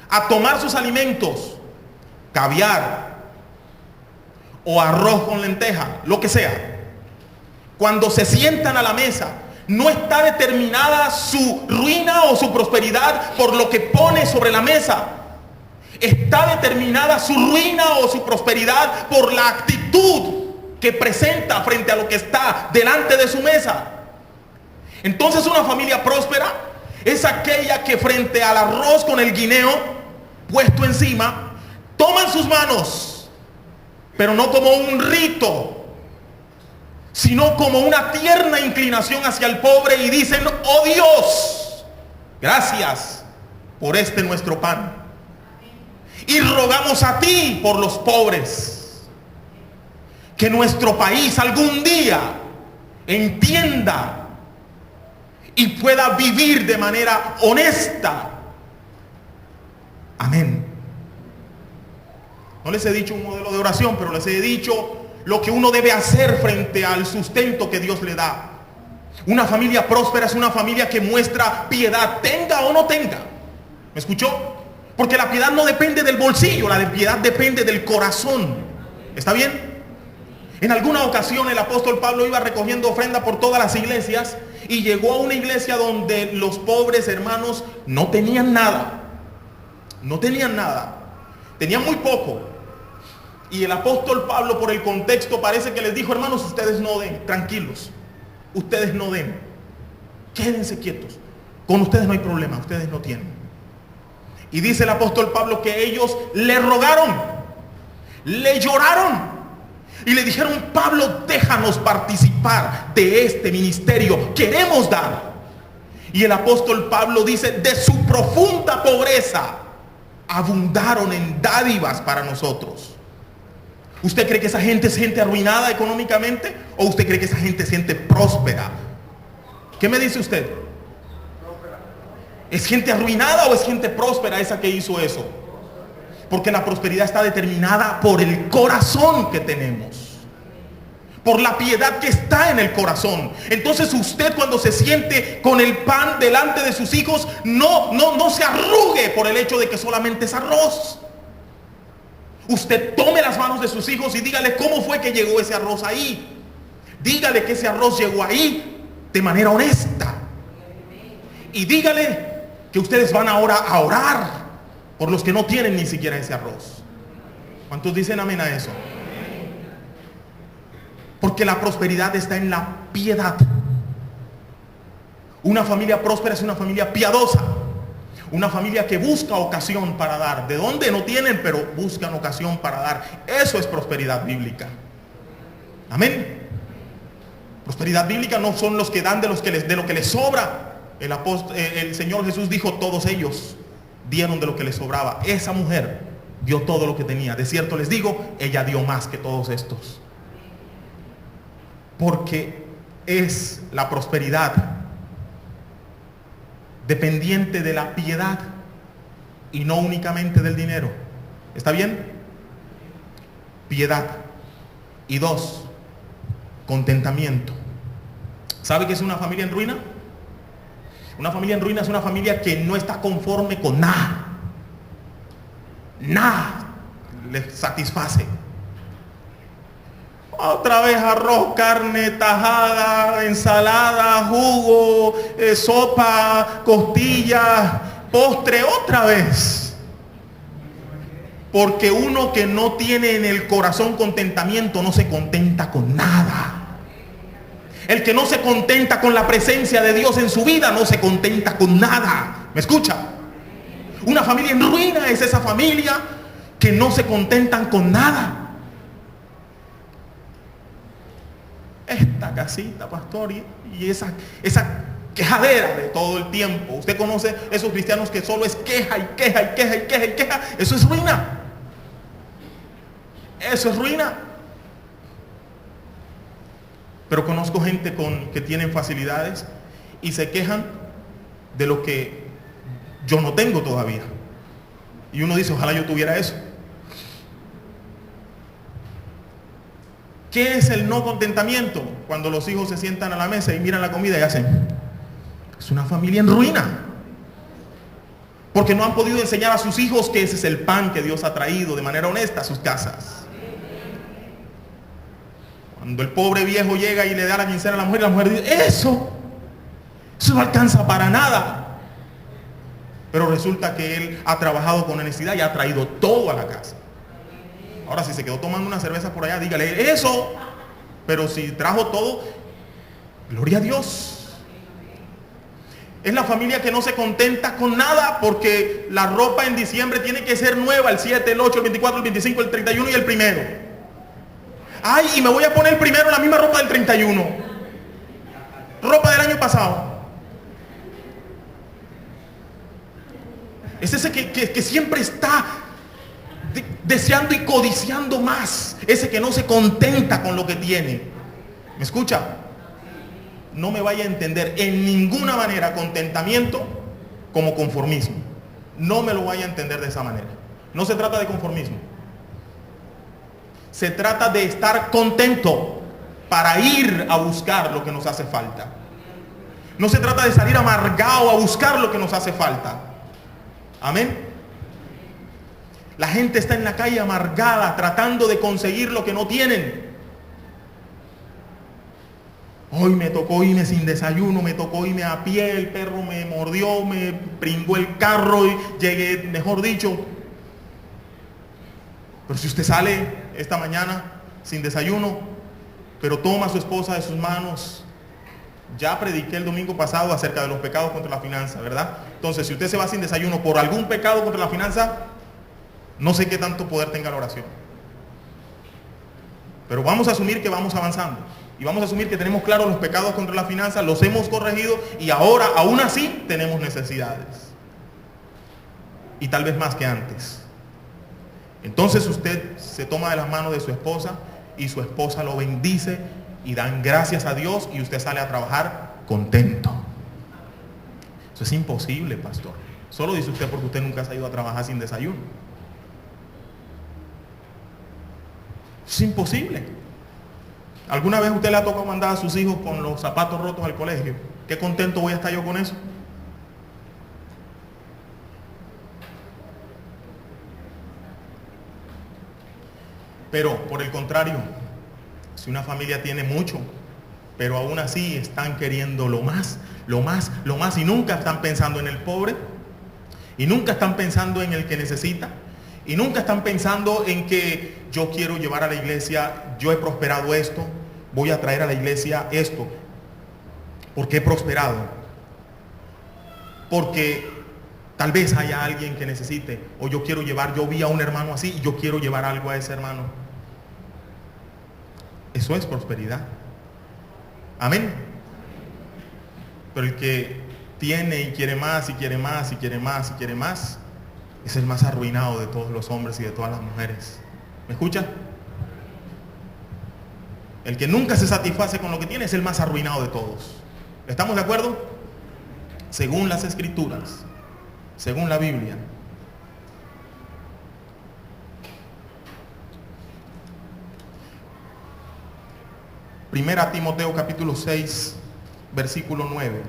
a tomar sus alimentos, caviar o arroz con lenteja, lo que sea, cuando se sientan a la mesa, no está determinada su ruina o su prosperidad por lo que pone sobre la mesa. Está determinada su ruina o su prosperidad por la actitud que presenta frente a lo que está delante de su mesa. Entonces una familia próspera es aquella que frente al arroz con el guineo puesto encima, toman sus manos, pero no como un rito, sino como una tierna inclinación hacia el pobre, y dicen: oh Dios, gracias por este nuestro pan, y rogamos a ti por los pobres, que nuestro país algún día entienda y pueda vivir de manera honesta. Amén. No les he dicho un modelo de oración, pero les he dicho lo que uno debe hacer frente al sustento que Dios le da. Una familia próspera es una familia que muestra piedad, tenga o no tenga. ¿Me escuchó? Porque la piedad no depende del bolsillo, la piedad depende del corazón. ¿Está bien? En alguna ocasión el apóstol Pablo iba recogiendo ofrenda por todas las iglesias y llegó a una iglesia donde los pobres hermanos no tenían nada. No tenían nada. Tenían muy poco. Y el apóstol Pablo, por el contexto, parece que les dijo: hermanos, ustedes no den, tranquilos. Ustedes no den. Quédense quietos. Con ustedes no hay problema, ustedes no tienen. Y dice el apóstol Pablo que ellos le rogaron, le lloraron y le dijeron: Pablo, déjanos participar de este ministerio, queremos dar. Y el apóstol Pablo dice: de su profunda pobreza abundaron en dádivas para nosotros. ¿Usted cree que esa gente es gente arruinada económicamente o usted cree que esa gente es gente próspera? ¿Qué me dice usted? ¿Es gente arruinada o es gente próspera esa que hizo eso? Porque la prosperidad está determinada por el corazón que tenemos, por la piedad que está en el corazón. Entonces usted, cuando se siente con el pan delante de sus hijos, no se arrugue por el hecho de que solamente es arroz. Usted tome las manos de sus hijos y dígale cómo fue que llegó ese arroz ahí. Dígale que ese arroz llegó ahí de manera honesta. Y dígale que ustedes van ahora a orar por los que no tienen ni siquiera ese arroz. ¿Cuántos dicen amén a eso? Porque la prosperidad está en la piedad. Una familia próspera es una familia piadosa. Una familia que busca ocasión para dar. ¿De dónde? No tienen, pero buscan ocasión para dar. Eso es prosperidad bíblica. Amén. Prosperidad bíblica no son los que dan de lo que les sobra. El Señor Jesús dijo: todos ellos dieron de lo que les sobraba. Esa mujer dio todo lo que tenía. De cierto les digo, ella dio más que todos estos. Porque es la prosperidad dependiente de la piedad y no únicamente del dinero. ¿Está bien? Piedad. Y 2, contentamiento. ¿Sabe qué es una familia en ruina? Una familia en ruina es una familia que no está conforme con nada. Nada le satisface. Otra vez arroz, carne, tajada, ensalada, jugo, sopa, costilla, postre, otra vez. Porque uno que no tiene en el corazón contentamiento no se contenta con nada. El que no se contenta con la presencia de Dios en su vida no se contenta con nada. ¿Me escucha? Una familia en ruina es esa familia que no se contentan con nada. Esta casita, pastor, y esa quejadera de todo el tiempo. Usted conoce esos cristianos que solo es queja y queja y queja y queja y queja. Eso es ruina. Eso es ruina. Pero conozco gente que tienen facilidades y se quejan de lo que yo no tengo todavía. Y uno dice: ojalá yo tuviera eso. ¿Qué es el no contentamiento? Cuando los hijos se sientan a la mesa y miran la comida y hacen: es una familia en ruina. Porque no han podido enseñar a sus hijos que ese es el pan que Dios ha traído de manera honesta a sus casas. Cuando el pobre viejo llega y le da la quincena a la mujer dice: eso no alcanza para nada. Pero resulta que él ha trabajado con honestidad y ha traído todo a la casa. Ahora, si se quedó tomando una cerveza por allá, dígale eso. Pero si trajo todo, gloria a Dios. Es la familia que no se contenta con nada, porque la ropa en diciembre tiene que ser nueva: el 7, el 8, el 24, el 25, el 31 y el 1. Ay, y me voy a poner primero la misma ropa del 31. Ropa del año pasado. Es ese que siempre está deseando y codiciando más. Ese que no se contenta con lo que tiene. ¿Me escucha? No me vaya a entender en ninguna manera contentamiento como conformismo. No me lo vaya a entender de esa manera. No se trata de conformismo. Se trata de estar contento para ir a buscar lo que nos hace falta. No se trata de salir amargado a buscar lo que nos hace falta. Amén. La gente está en la calle amargada, tratando de conseguir lo que no tienen. Hoy me tocó irme sin desayuno, me tocó irme a pie, el perro me mordió, me pringó el carro y llegué, mejor dicho. Pero si usted sale esta mañana sin desayuno, pero toma a su esposa de sus manos, ya prediqué el domingo pasado acerca de los pecados contra la finanza, ¿verdad? Entonces, si usted se va sin desayuno por algún pecado contra la finanza, no sé qué tanto poder tenga la oración. Pero vamos a asumir que vamos avanzando. Y vamos a asumir que tenemos claros los pecados contra la finanza, los hemos corregido y ahora, aún así, tenemos necesidades. Y tal vez más que antes. Entonces usted se toma de las manos de su esposa y su esposa lo bendice y dan gracias a Dios y usted sale a trabajar contento. Eso es imposible, pastor. Solo dice usted porque usted nunca se ha ido a trabajar sin desayuno. Es imposible. ¿Alguna vez usted le ha tocado mandar a sus hijos con los zapatos rotos al colegio? ¿Qué contento voy a estar yo con eso? Pero, por el contrario, si una familia tiene mucho, pero aún así están queriendo lo más, y nunca están pensando en el pobre, y nunca están pensando en el que necesita, y nunca están pensando en que yo quiero llevar a la iglesia, yo he prosperado esto, voy a traer a la iglesia esto, porque he prosperado, porque tal vez haya alguien que necesite, o yo quiero llevar, yo vi a un hermano así y yo quiero llevar algo a ese hermano. Eso es prosperidad. Amén. Pero el que tiene y quiere más y quiere más y quiere más y quiere más, es el más arruinado de todos los hombres y de todas las mujeres. ¿Me escucha? El que nunca se satisface con lo que tiene es el más arruinado de todos. ¿Estamos de acuerdo? Según las Escrituras, según la Biblia. Primera Timoteo capítulo 6, versículo 9.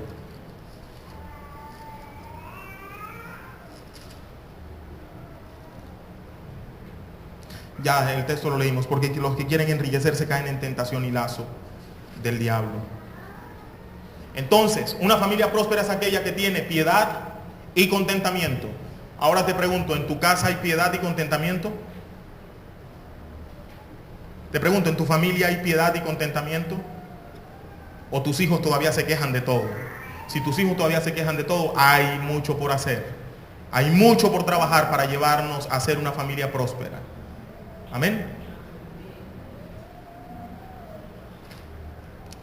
Ya el texto lo leímos, porque los que quieren enriquecerse caen en tentación y lazo del diablo. Entonces, una familia próspera es aquella que tiene piedad y contentamiento. Ahora te pregunto, ¿en tu casa hay piedad y contentamiento? Te pregunto, ¿en tu familia hay piedad y contentamiento? ¿O tus hijos todavía se quejan de todo? Si tus hijos todavía se quejan de todo, hay mucho por hacer. Hay mucho por trabajar para llevarnos a ser una familia próspera. Amén.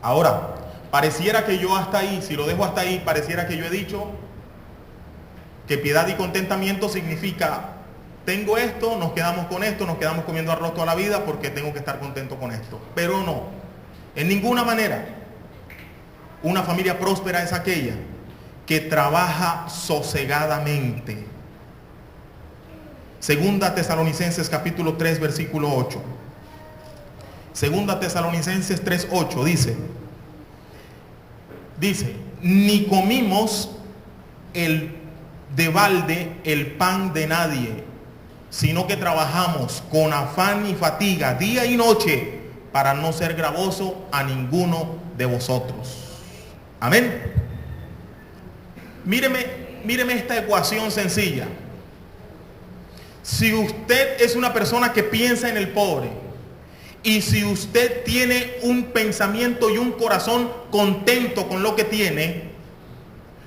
Ahora, pareciera que yo hasta ahí, si lo dejo hasta ahí, pareciera que yo he dicho que piedad y contentamiento significa, tengo esto, nos quedamos con esto, nos quedamos comiendo arroz toda la vida porque tengo que estar contento con esto. Pero no, en ninguna manera. Una familia próspera es aquella que trabaja sosegadamente. Segunda Tesalonicenses capítulo 3 versículo 8. Segunda Tesalonicenses 3:8 dice, ni comimos de balde el pan de nadie, sino que trabajamos con afán y fatiga día y noche para no ser gravoso a ninguno de vosotros. Amén. Míreme esta ecuación sencilla. Si usted es una persona que piensa en el pobre, y si usted tiene un pensamiento y un corazón contento con lo que tiene,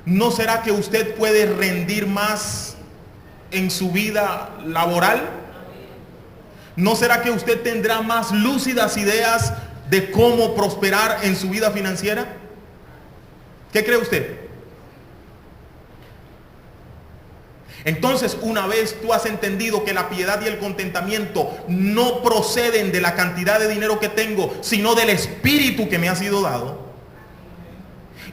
¿no será que usted puede rendir más en su vida laboral? ¿No será que usted tendrá más lúcidas ideas de cómo prosperar en su vida financiera? ¿Qué cree usted? Entonces, una vez tú has entendido que la piedad y el contentamiento no proceden de la cantidad de dinero que tengo, sino del espíritu que me ha sido dado,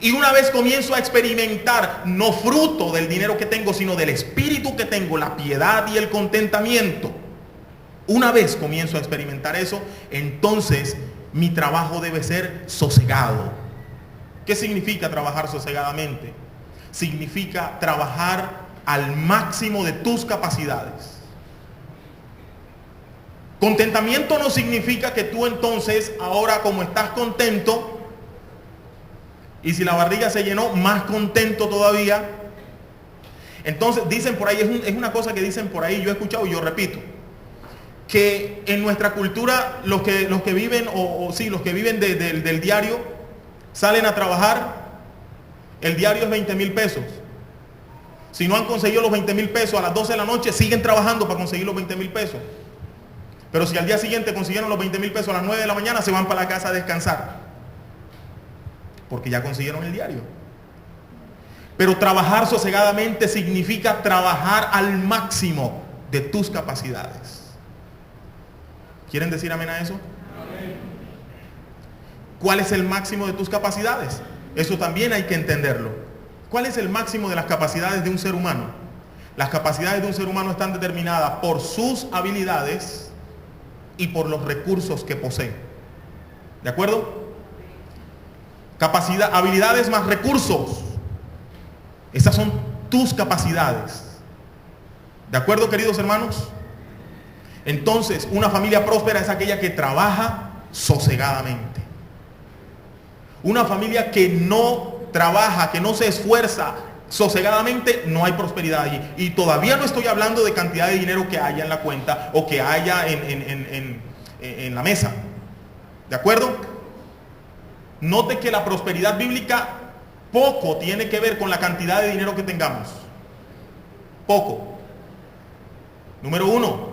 y una vez comienzo a experimentar, no fruto del dinero que tengo, sino del espíritu que tengo, la piedad y el contentamiento, una vez comienzo a experimentar eso, entonces mi trabajo debe ser sosegado. ¿Qué significa trabajar sosegadamente? Significa trabajar al máximo de tus capacidades. Contentamiento no significa que tú entonces, ahora como estás contento, Y si la barriga se llenó, más contento todavía. Entonces dicen por ahí, es una cosa que dicen por ahí, yo he escuchado y yo repito, que en nuestra cultura los que viven, los que viven del diario, salen a trabajar, el diario es 20,000 pesos. Si no han conseguido los 20,000 pesos a las 12 de la noche, siguen trabajando para conseguir los 20,000 pesos. Pero si al día siguiente consiguieron los 20,000 pesos a las 9 de la mañana, se van para la casa a descansar, porque ya consiguieron el diario. Pero trabajar sosegadamente significa trabajar al máximo de tus capacidades. ¿Quieren decir amén a eso? Amén. ¿Cuál es el máximo de tus capacidades? Eso también hay que entenderlo. ¿Cuál es el máximo de las capacidades de un ser humano? Las capacidades de un ser humano están determinadas por sus habilidades y por los recursos que posee. ¿De acuerdo? Capacidad, habilidades más recursos. Esas son tus capacidades. ¿De acuerdo, queridos hermanos? Entonces, una familia próspera es aquella que trabaja sosegadamente. Una familia que no trabaja, que no se esfuerza sosegadamente, no hay prosperidad allí. Y todavía no estoy hablando de cantidad de dinero que haya en la cuenta o que haya en la mesa. ¿De acuerdo? Note que la prosperidad bíblica poco tiene que ver con la cantidad de dinero que tengamos. Poco. Número 1,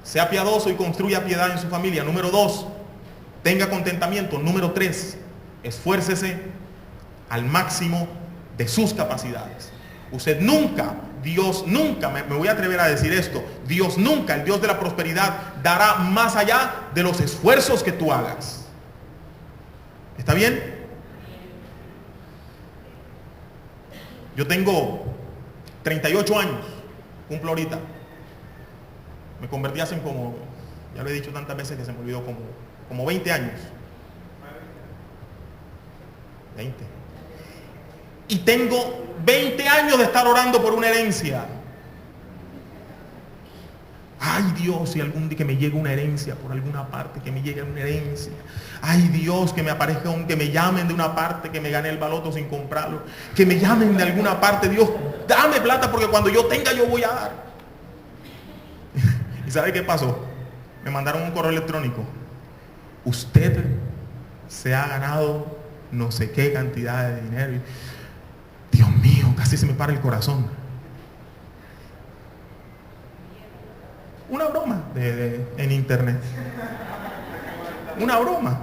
sea piadoso y construya piedad en su familia. Número 2, tenga contentamiento. Número 3, esfuércese al máximo de sus capacidades. Usted nunca, Dios nunca, me voy a atrever a decir esto, Dios nunca, el Dios de la prosperidad, dará más allá de los esfuerzos que tú hagas. ¿Está bien? Yo tengo 38 años, cumplo ahorita. Me convertí hace como, ya lo he dicho tantas veces que se me olvidó, como 20 años. 20. Y tengo 20 años de estar orando por una herencia. Ay Dios, si algún día que me llegue una herencia por alguna parte, que me llegue una herencia. Ay Dios, que me aparezca que me llamen de una parte, que me gane el baloto sin comprarlo. Que me llamen de alguna parte. Dios, dame plata porque cuando yo tenga yo voy a dar. ¿Y sabe qué pasó? Me mandaron un correo electrónico. Usted se ha ganado no sé qué cantidad de dinero. Dios mío, casi se me para el corazón. Una broma en internet. Una broma.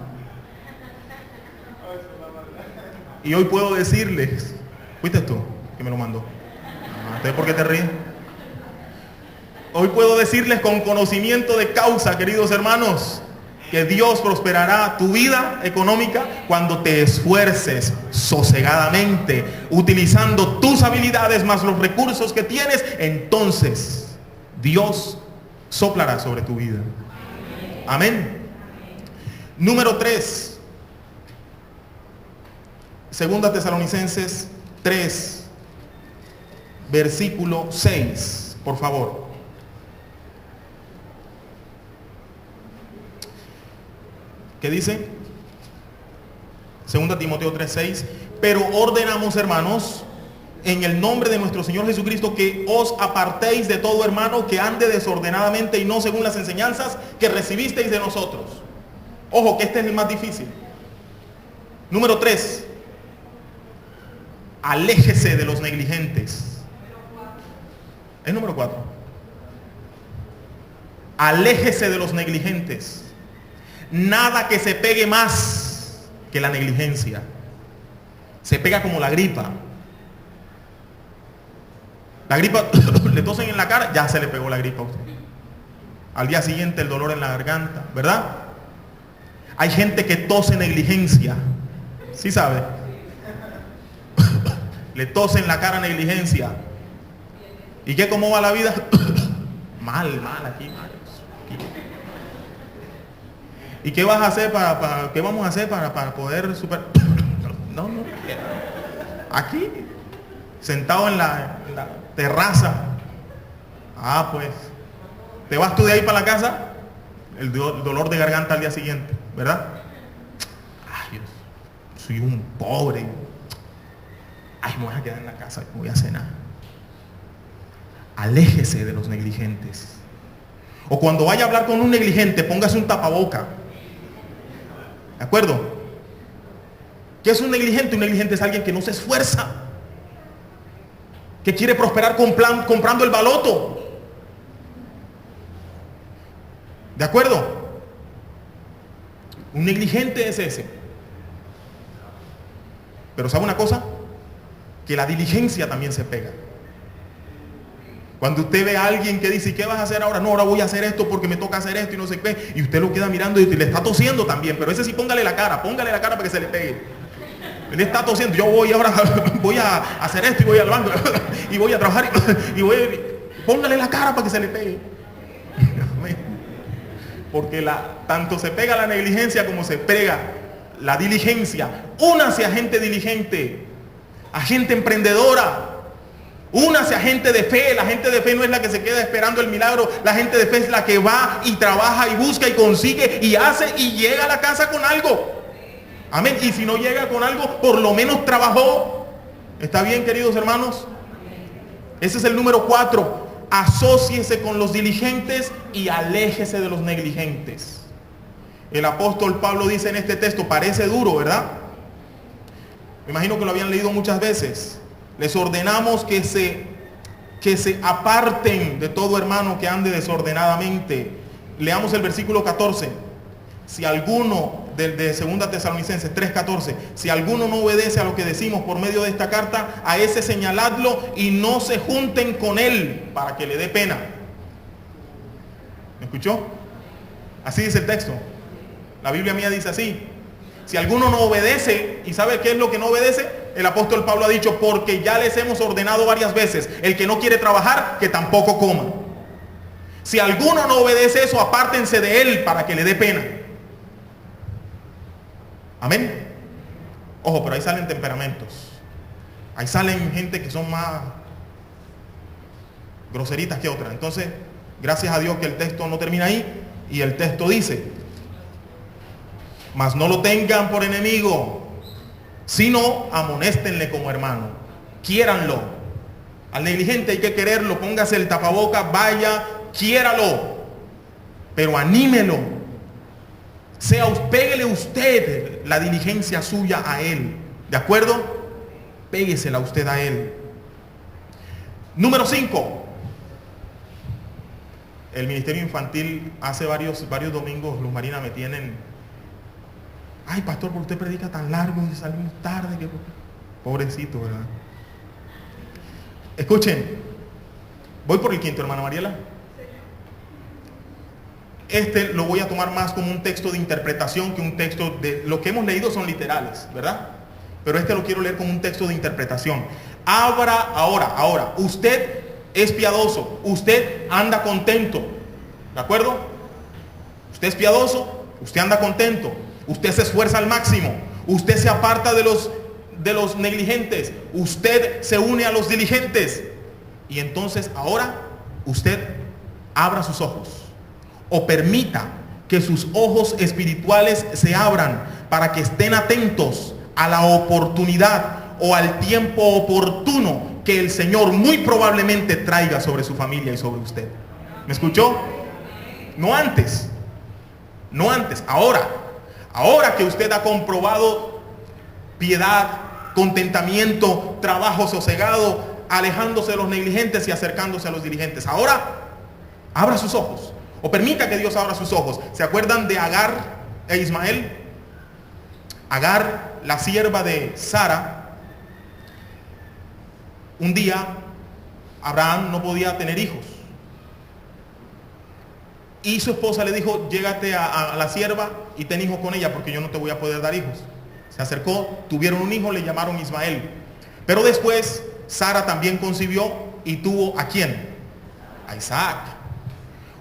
Y hoy puedo decirles, ¿fuiste tú que me lo mandó? ¿Entonces por qué te ríes? Hoy puedo decirles con conocimiento de causa, queridos hermanos, que Dios prosperará tu vida económica cuando te esfuerces sosegadamente, utilizando tus habilidades más los recursos que tienes. Entonces Dios soplará sobre tu vida. Amén. Número 3. Segunda Tesalonicenses 3, versículo 6, por favor. ¿Qué dice? Segunda Timoteo 3:6. Pero ordenamos, hermanos, en el nombre de nuestro Señor Jesucristo, que os apartéis de todo hermano que ande desordenadamente y no según las enseñanzas que recibisteis de nosotros. Ojo, que este es el más difícil. Número 3. Aléjese de los negligentes. Es número 4. Aléjese de los negligentes. Nada que se pegue más que la negligencia. Se pega como la gripa. La gripa, le tosen en la cara, ya se le pegó la gripa a usted. Al día siguiente el dolor en la garganta, ¿verdad? Hay gente que tose negligencia. ¿Sí sabe? Le tose en la cara negligencia. ¿Y qué, cómo va la vida? Mal, aquí, mal. Aquí. ¿Y qué vas a hacer qué vamos a hacer para poder superar? No. Aquí, sentado en la terraza. Ah, pues. ¿Te vas tú de ahí para la casa? El dolor de garganta al día siguiente, ¿verdad? Ay, Dios, soy un pobre. Ay, me voy a quedar en la casa, me voy a cenar. Aléjese de los negligentes. O cuando vaya a hablar con un negligente, póngase un tapaboca. ¿De acuerdo? ¿Qué es un negligente? Un negligente es alguien que no se esfuerza, que quiere prosperar comprando el baloto. ¿De acuerdo? Un negligente es ese. Pero ¿sabe una cosa? Que la diligencia también se pega. Cuando usted ve a alguien que dice, ¿y qué vas a hacer ahora? No, ahora voy a hacer esto porque me toca hacer esto y no sé qué. Y usted lo queda mirando y le está tosiendo también. Pero ese sí póngale la cara para que se le pegue. Él está tosiendo. Yo voy ahora, voy a hacer esto y voy al banco y voy a trabajar póngale la cara para que se le pegue. Porque tanto se pega la negligencia como se pega la diligencia. Únase a gente diligente, a gente emprendedora. Únase a gente de fe. La gente de fe no es la que se queda esperando el milagro. La gente de fe es la que va y trabaja y busca y consigue y hace y llega a la casa con algo. Amén. Y si no llega con algo, por lo menos trabajó. ¿Está bien, queridos hermanos? Ese es el número 4. Asóciese con los diligentes y aléjese de los negligentes. El apóstol Pablo dice en este texto, parece duro, ¿verdad? Me imagino que lo habían leído muchas veces. Les ordenamos que se aparten de todo hermano que ande desordenadamente. Leamos el versículo 14. Si alguno, de 2 Tesalonicenses 3:14, si alguno no obedece a lo que decimos por medio de esta carta, a ese señaladlo y no se junten con él para que le dé pena. ¿Me escuchó? Así dice el texto. La Biblia mía dice así. Si alguno no obedece, ¿y sabe qué es lo que no obedece? El apóstol Pablo ha dicho, porque ya les hemos ordenado varias veces, el que no quiere trabajar, que tampoco coma. Si alguno no obedece eso, apártense de él para que le dé pena. Amén. Ojo, pero ahí salen temperamentos. Ahí salen gente que son más groseritas que otras. Entonces, gracias a Dios que el texto no termina ahí. Y el texto dice, mas no lo tengan por enemigo, sino amonéstenle como hermano. Quiéranlo. Al negligente hay que quererlo. Póngase el tapaboca, vaya, quiéralo. Pero anímelo. Péguele usted la diligencia suya a él. ¿De acuerdo? Péguesela usted a él. Número 5. El ministerio infantil hace varios domingos, Luz Marina, me tienen. Ay, pastor, ¿por qué usted predica tan largo y salimos tarde? Pobrecito, ¿verdad? Escuchen. Voy por el 5, hermana Mariela. Este lo voy a tomar más como un texto de interpretación que un texto de... Lo que hemos leído son literales, ¿verdad? Pero este lo quiero leer como un texto de interpretación. Ahora, usted es piadoso, usted anda contento, ¿de acuerdo? Usted es piadoso, usted anda contento, usted se esfuerza al máximo, usted se aparta de los negligentes, usted se une a los diligentes. Y entonces ahora usted abra sus ojos. O permita que sus ojos espirituales se abran para que estén atentos a la oportunidad o al tiempo oportuno que el Señor muy probablemente traiga sobre su familia y sobre usted. ¿Me escuchó? No antes. No antes. Ahora que usted ha comprobado piedad, contentamiento, trabajo sosegado, alejándose de los negligentes y acercándose a los diligentes. Ahora, abra sus ojos. O permita que Dios abra sus ojos. ¿Se acuerdan de Agar e Ismael? Agar, la sierva de Sara. Un día, Abraham no podía tener hijos. Y su esposa le dijo, llégate a la sierva y ten hijos con ella, porque yo no te voy a poder dar hijos. Se acercó, tuvieron un hijo, le llamaron Ismael. Pero después, Sara también concibió y tuvo ¿a quién? A Isaac.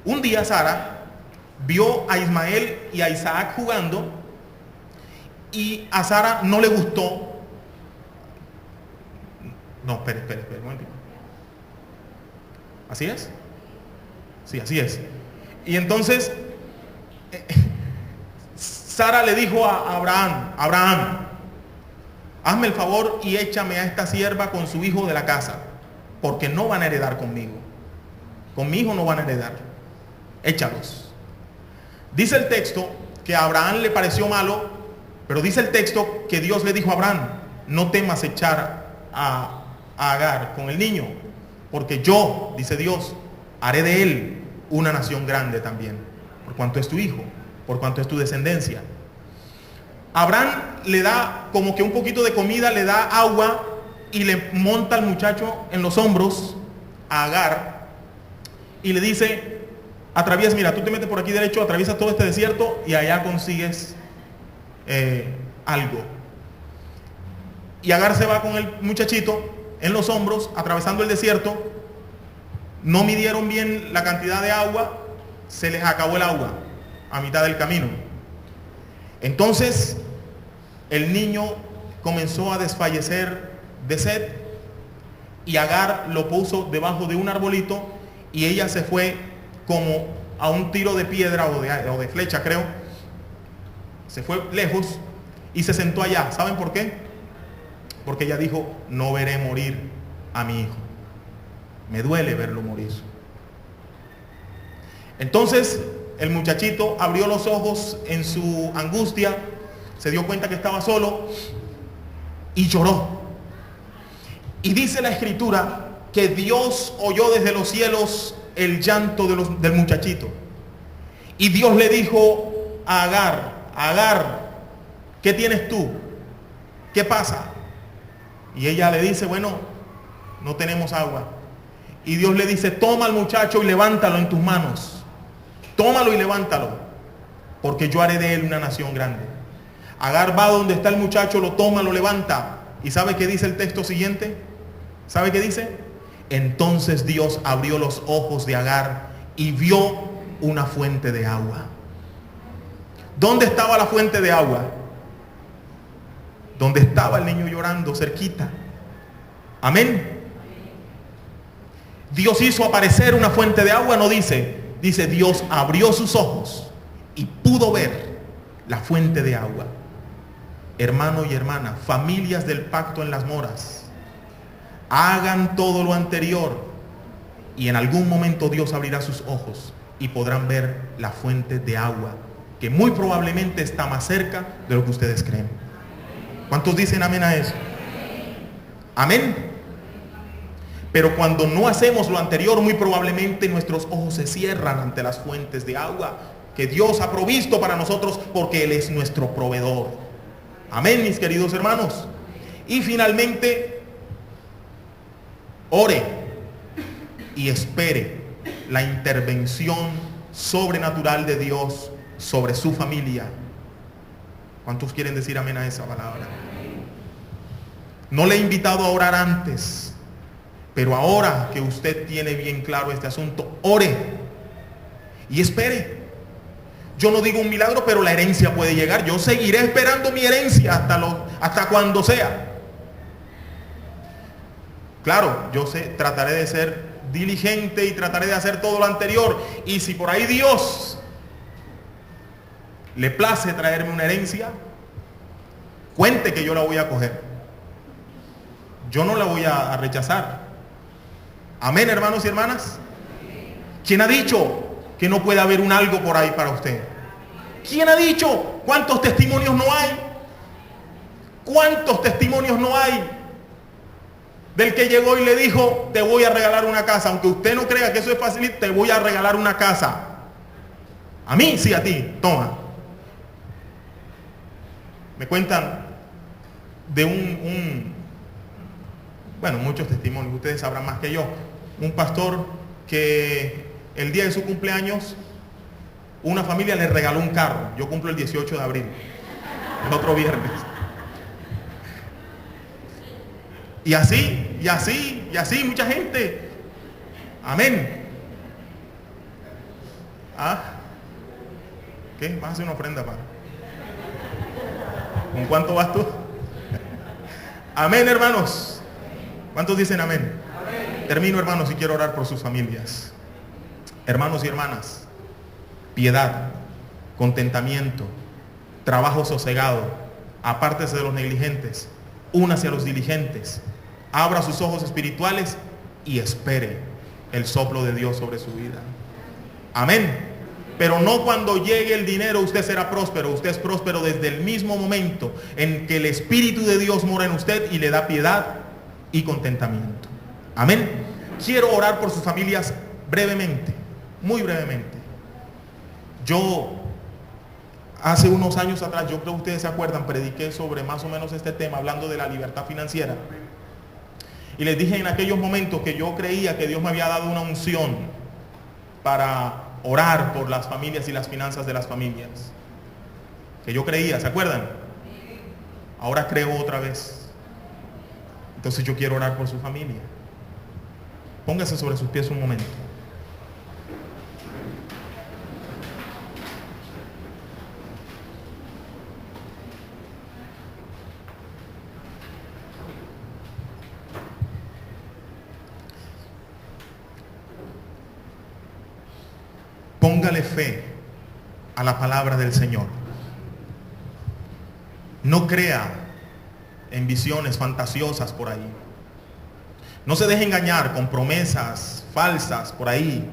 Un día Sara vio a Ismael y a Isaac jugando y a Sara no le gustó. No, espere, un momentito. ¿Así es? Sí, así es. Y entonces Sara le dijo a Abraham, hazme el favor y échame a esta sierva con su hijo de la casa, porque no van a heredar conmigo. Con mi hijo no van a heredar. Échalos. Dice el texto que a Abraham le pareció malo, pero dice el texto que Dios le dijo a Abraham, no temas echar a Agar con el niño, porque yo, dice Dios, haré de él una nación grande también, por cuanto es tu hijo, por cuanto es tu descendencia. Abraham le da como que un poquito de comida, le da agua y le monta al muchacho en los hombros a Agar y le dice, atraviesa, mira, tú te metes por aquí derecho, atraviesas todo este desierto y allá consigues algo. Y Agar se va con el muchachito en los hombros, atravesando el desierto. No midieron bien la cantidad de agua, se les acabó el agua a mitad del camino. Entonces el niño comenzó a desfallecer de sed y Agar lo puso debajo de un arbolito y ella se fue como a un tiro de piedra o de flecha, creo. Se fue lejos y se sentó allá. ¿Saben por qué? Porque ella dijo, no veré morir a mi hijo. Me duele verlo morir. Entonces el muchachito abrió los ojos en su angustia, se dio cuenta que estaba solo y lloró. Y dice la escritura que Dios oyó desde los cielos el llanto del muchachito. Y Dios le dijo a Agar, Agar, ¿qué tienes tú? ¿Qué pasa? Y ella le dice, bueno, no tenemos agua. Y Dios le dice, toma al muchacho y levántalo en tus manos. Tómalo y levántalo, porque yo haré de él una nación grande. Agar va donde está el muchacho, lo toma, lo levanta. ¿Y sabe qué dice el texto siguiente? ¿Sabe qué dice? Entonces Dios abrió los ojos de Agar y vio una fuente de agua. ¿Dónde estaba la fuente de agua? Donde estaba el niño llorando, cerquita. Amén. Dios hizo aparecer una fuente de agua, no dice. Dice, Dios abrió sus ojos y pudo ver la fuente de agua. Hermano y hermana, familias del pacto en las moras, hagan todo lo anterior y en algún momento Dios abrirá sus ojos y podrán ver la fuente de agua, que muy probablemente está más cerca de lo que ustedes creen. ¿Cuántos dicen amén a eso? Amén. Pero cuando no hacemos lo anterior, muy probablemente nuestros ojos se cierran ante las fuentes de agua que Dios ha provisto para nosotros, porque Él es nuestro proveedor. Amén, mis queridos hermanos. Y finalmente, ore y espere la intervención sobrenatural de Dios sobre su familia. ¿Cuántos quieren decir amén a esa palabra? No le he invitado a orar antes, pero ahora que usted tiene bien claro este asunto, ore y espere. Yo no digo un milagro, pero la herencia puede llegar. Yo seguiré esperando mi herencia hasta cuando sea. Claro, yo trataré de ser diligente y trataré de hacer todo lo anterior. Y si por ahí Dios le place traerme una herencia, cuente que yo la voy a coger. Yo no la voy a rechazar. Amén, hermanos y hermanas. ¿Quién ha dicho que no puede haber un algo por ahí para usted? ¿Quién ha dicho? ¿Cuántos testimonios no hay? ¿Cuántos testimonios no hay del que llegó y le dijo, te voy a regalar una casa? Aunque usted no crea que eso es fácil, te voy a regalar una casa. A mí, sí, a ti, toma. Me cuentan de bueno, muchos testimonios, ustedes sabrán más que yo. Un pastor que el día de su cumpleaños, una familia le regaló un carro. Yo cumplo el 18 de abril, el otro viernes. Y así, mucha gente. Amén. ¿Qué? ¿Vas a hacer una ofrenda, padre? ¿Con cuánto vas tú? Amén, hermanos. ¿Cuántos dicen amén? Amén. Termino, hermanos, y quiero orar por sus familias. Hermanos y hermanas, piedad, contentamiento, trabajo sosegado, apártese de los negligentes, Únase a los diligentes, abra sus ojos espirituales y espere el soplo de Dios sobre su vida. Amén. Pero no cuando llegue el dinero usted será próspero. Usted es próspero desde el mismo momento en que el Espíritu de Dios mora en usted y le da piedad y contentamiento. Amén. Quiero orar por sus familias brevemente, muy brevemente. Yo hace unos años atrás, yo creo que ustedes se acuerdan, prediqué sobre más o menos este tema, hablando de la libertad financiera. Y les dije en aquellos momentos que yo creía que Dios me había dado una unción para orar por las familias y las finanzas de las familias. Que yo creía, ¿se acuerdan? Ahora creo otra vez. Entonces yo quiero orar por su familia. Póngase sobre sus pies un momento. Póngale fe a la palabra del Señor. No crea en visiones fantasiosas por ahí. No se deje engañar con promesas falsas por ahí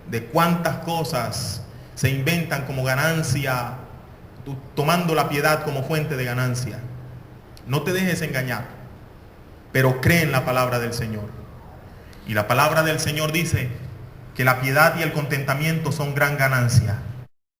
de cuántas cosas se inventan como ganancia, tomando la piedad como fuente de ganancia. No te dejes engañar, pero cree en la palabra del Señor. Y la palabra del Señor dice que la piedad y el contentamiento son gran ganancia.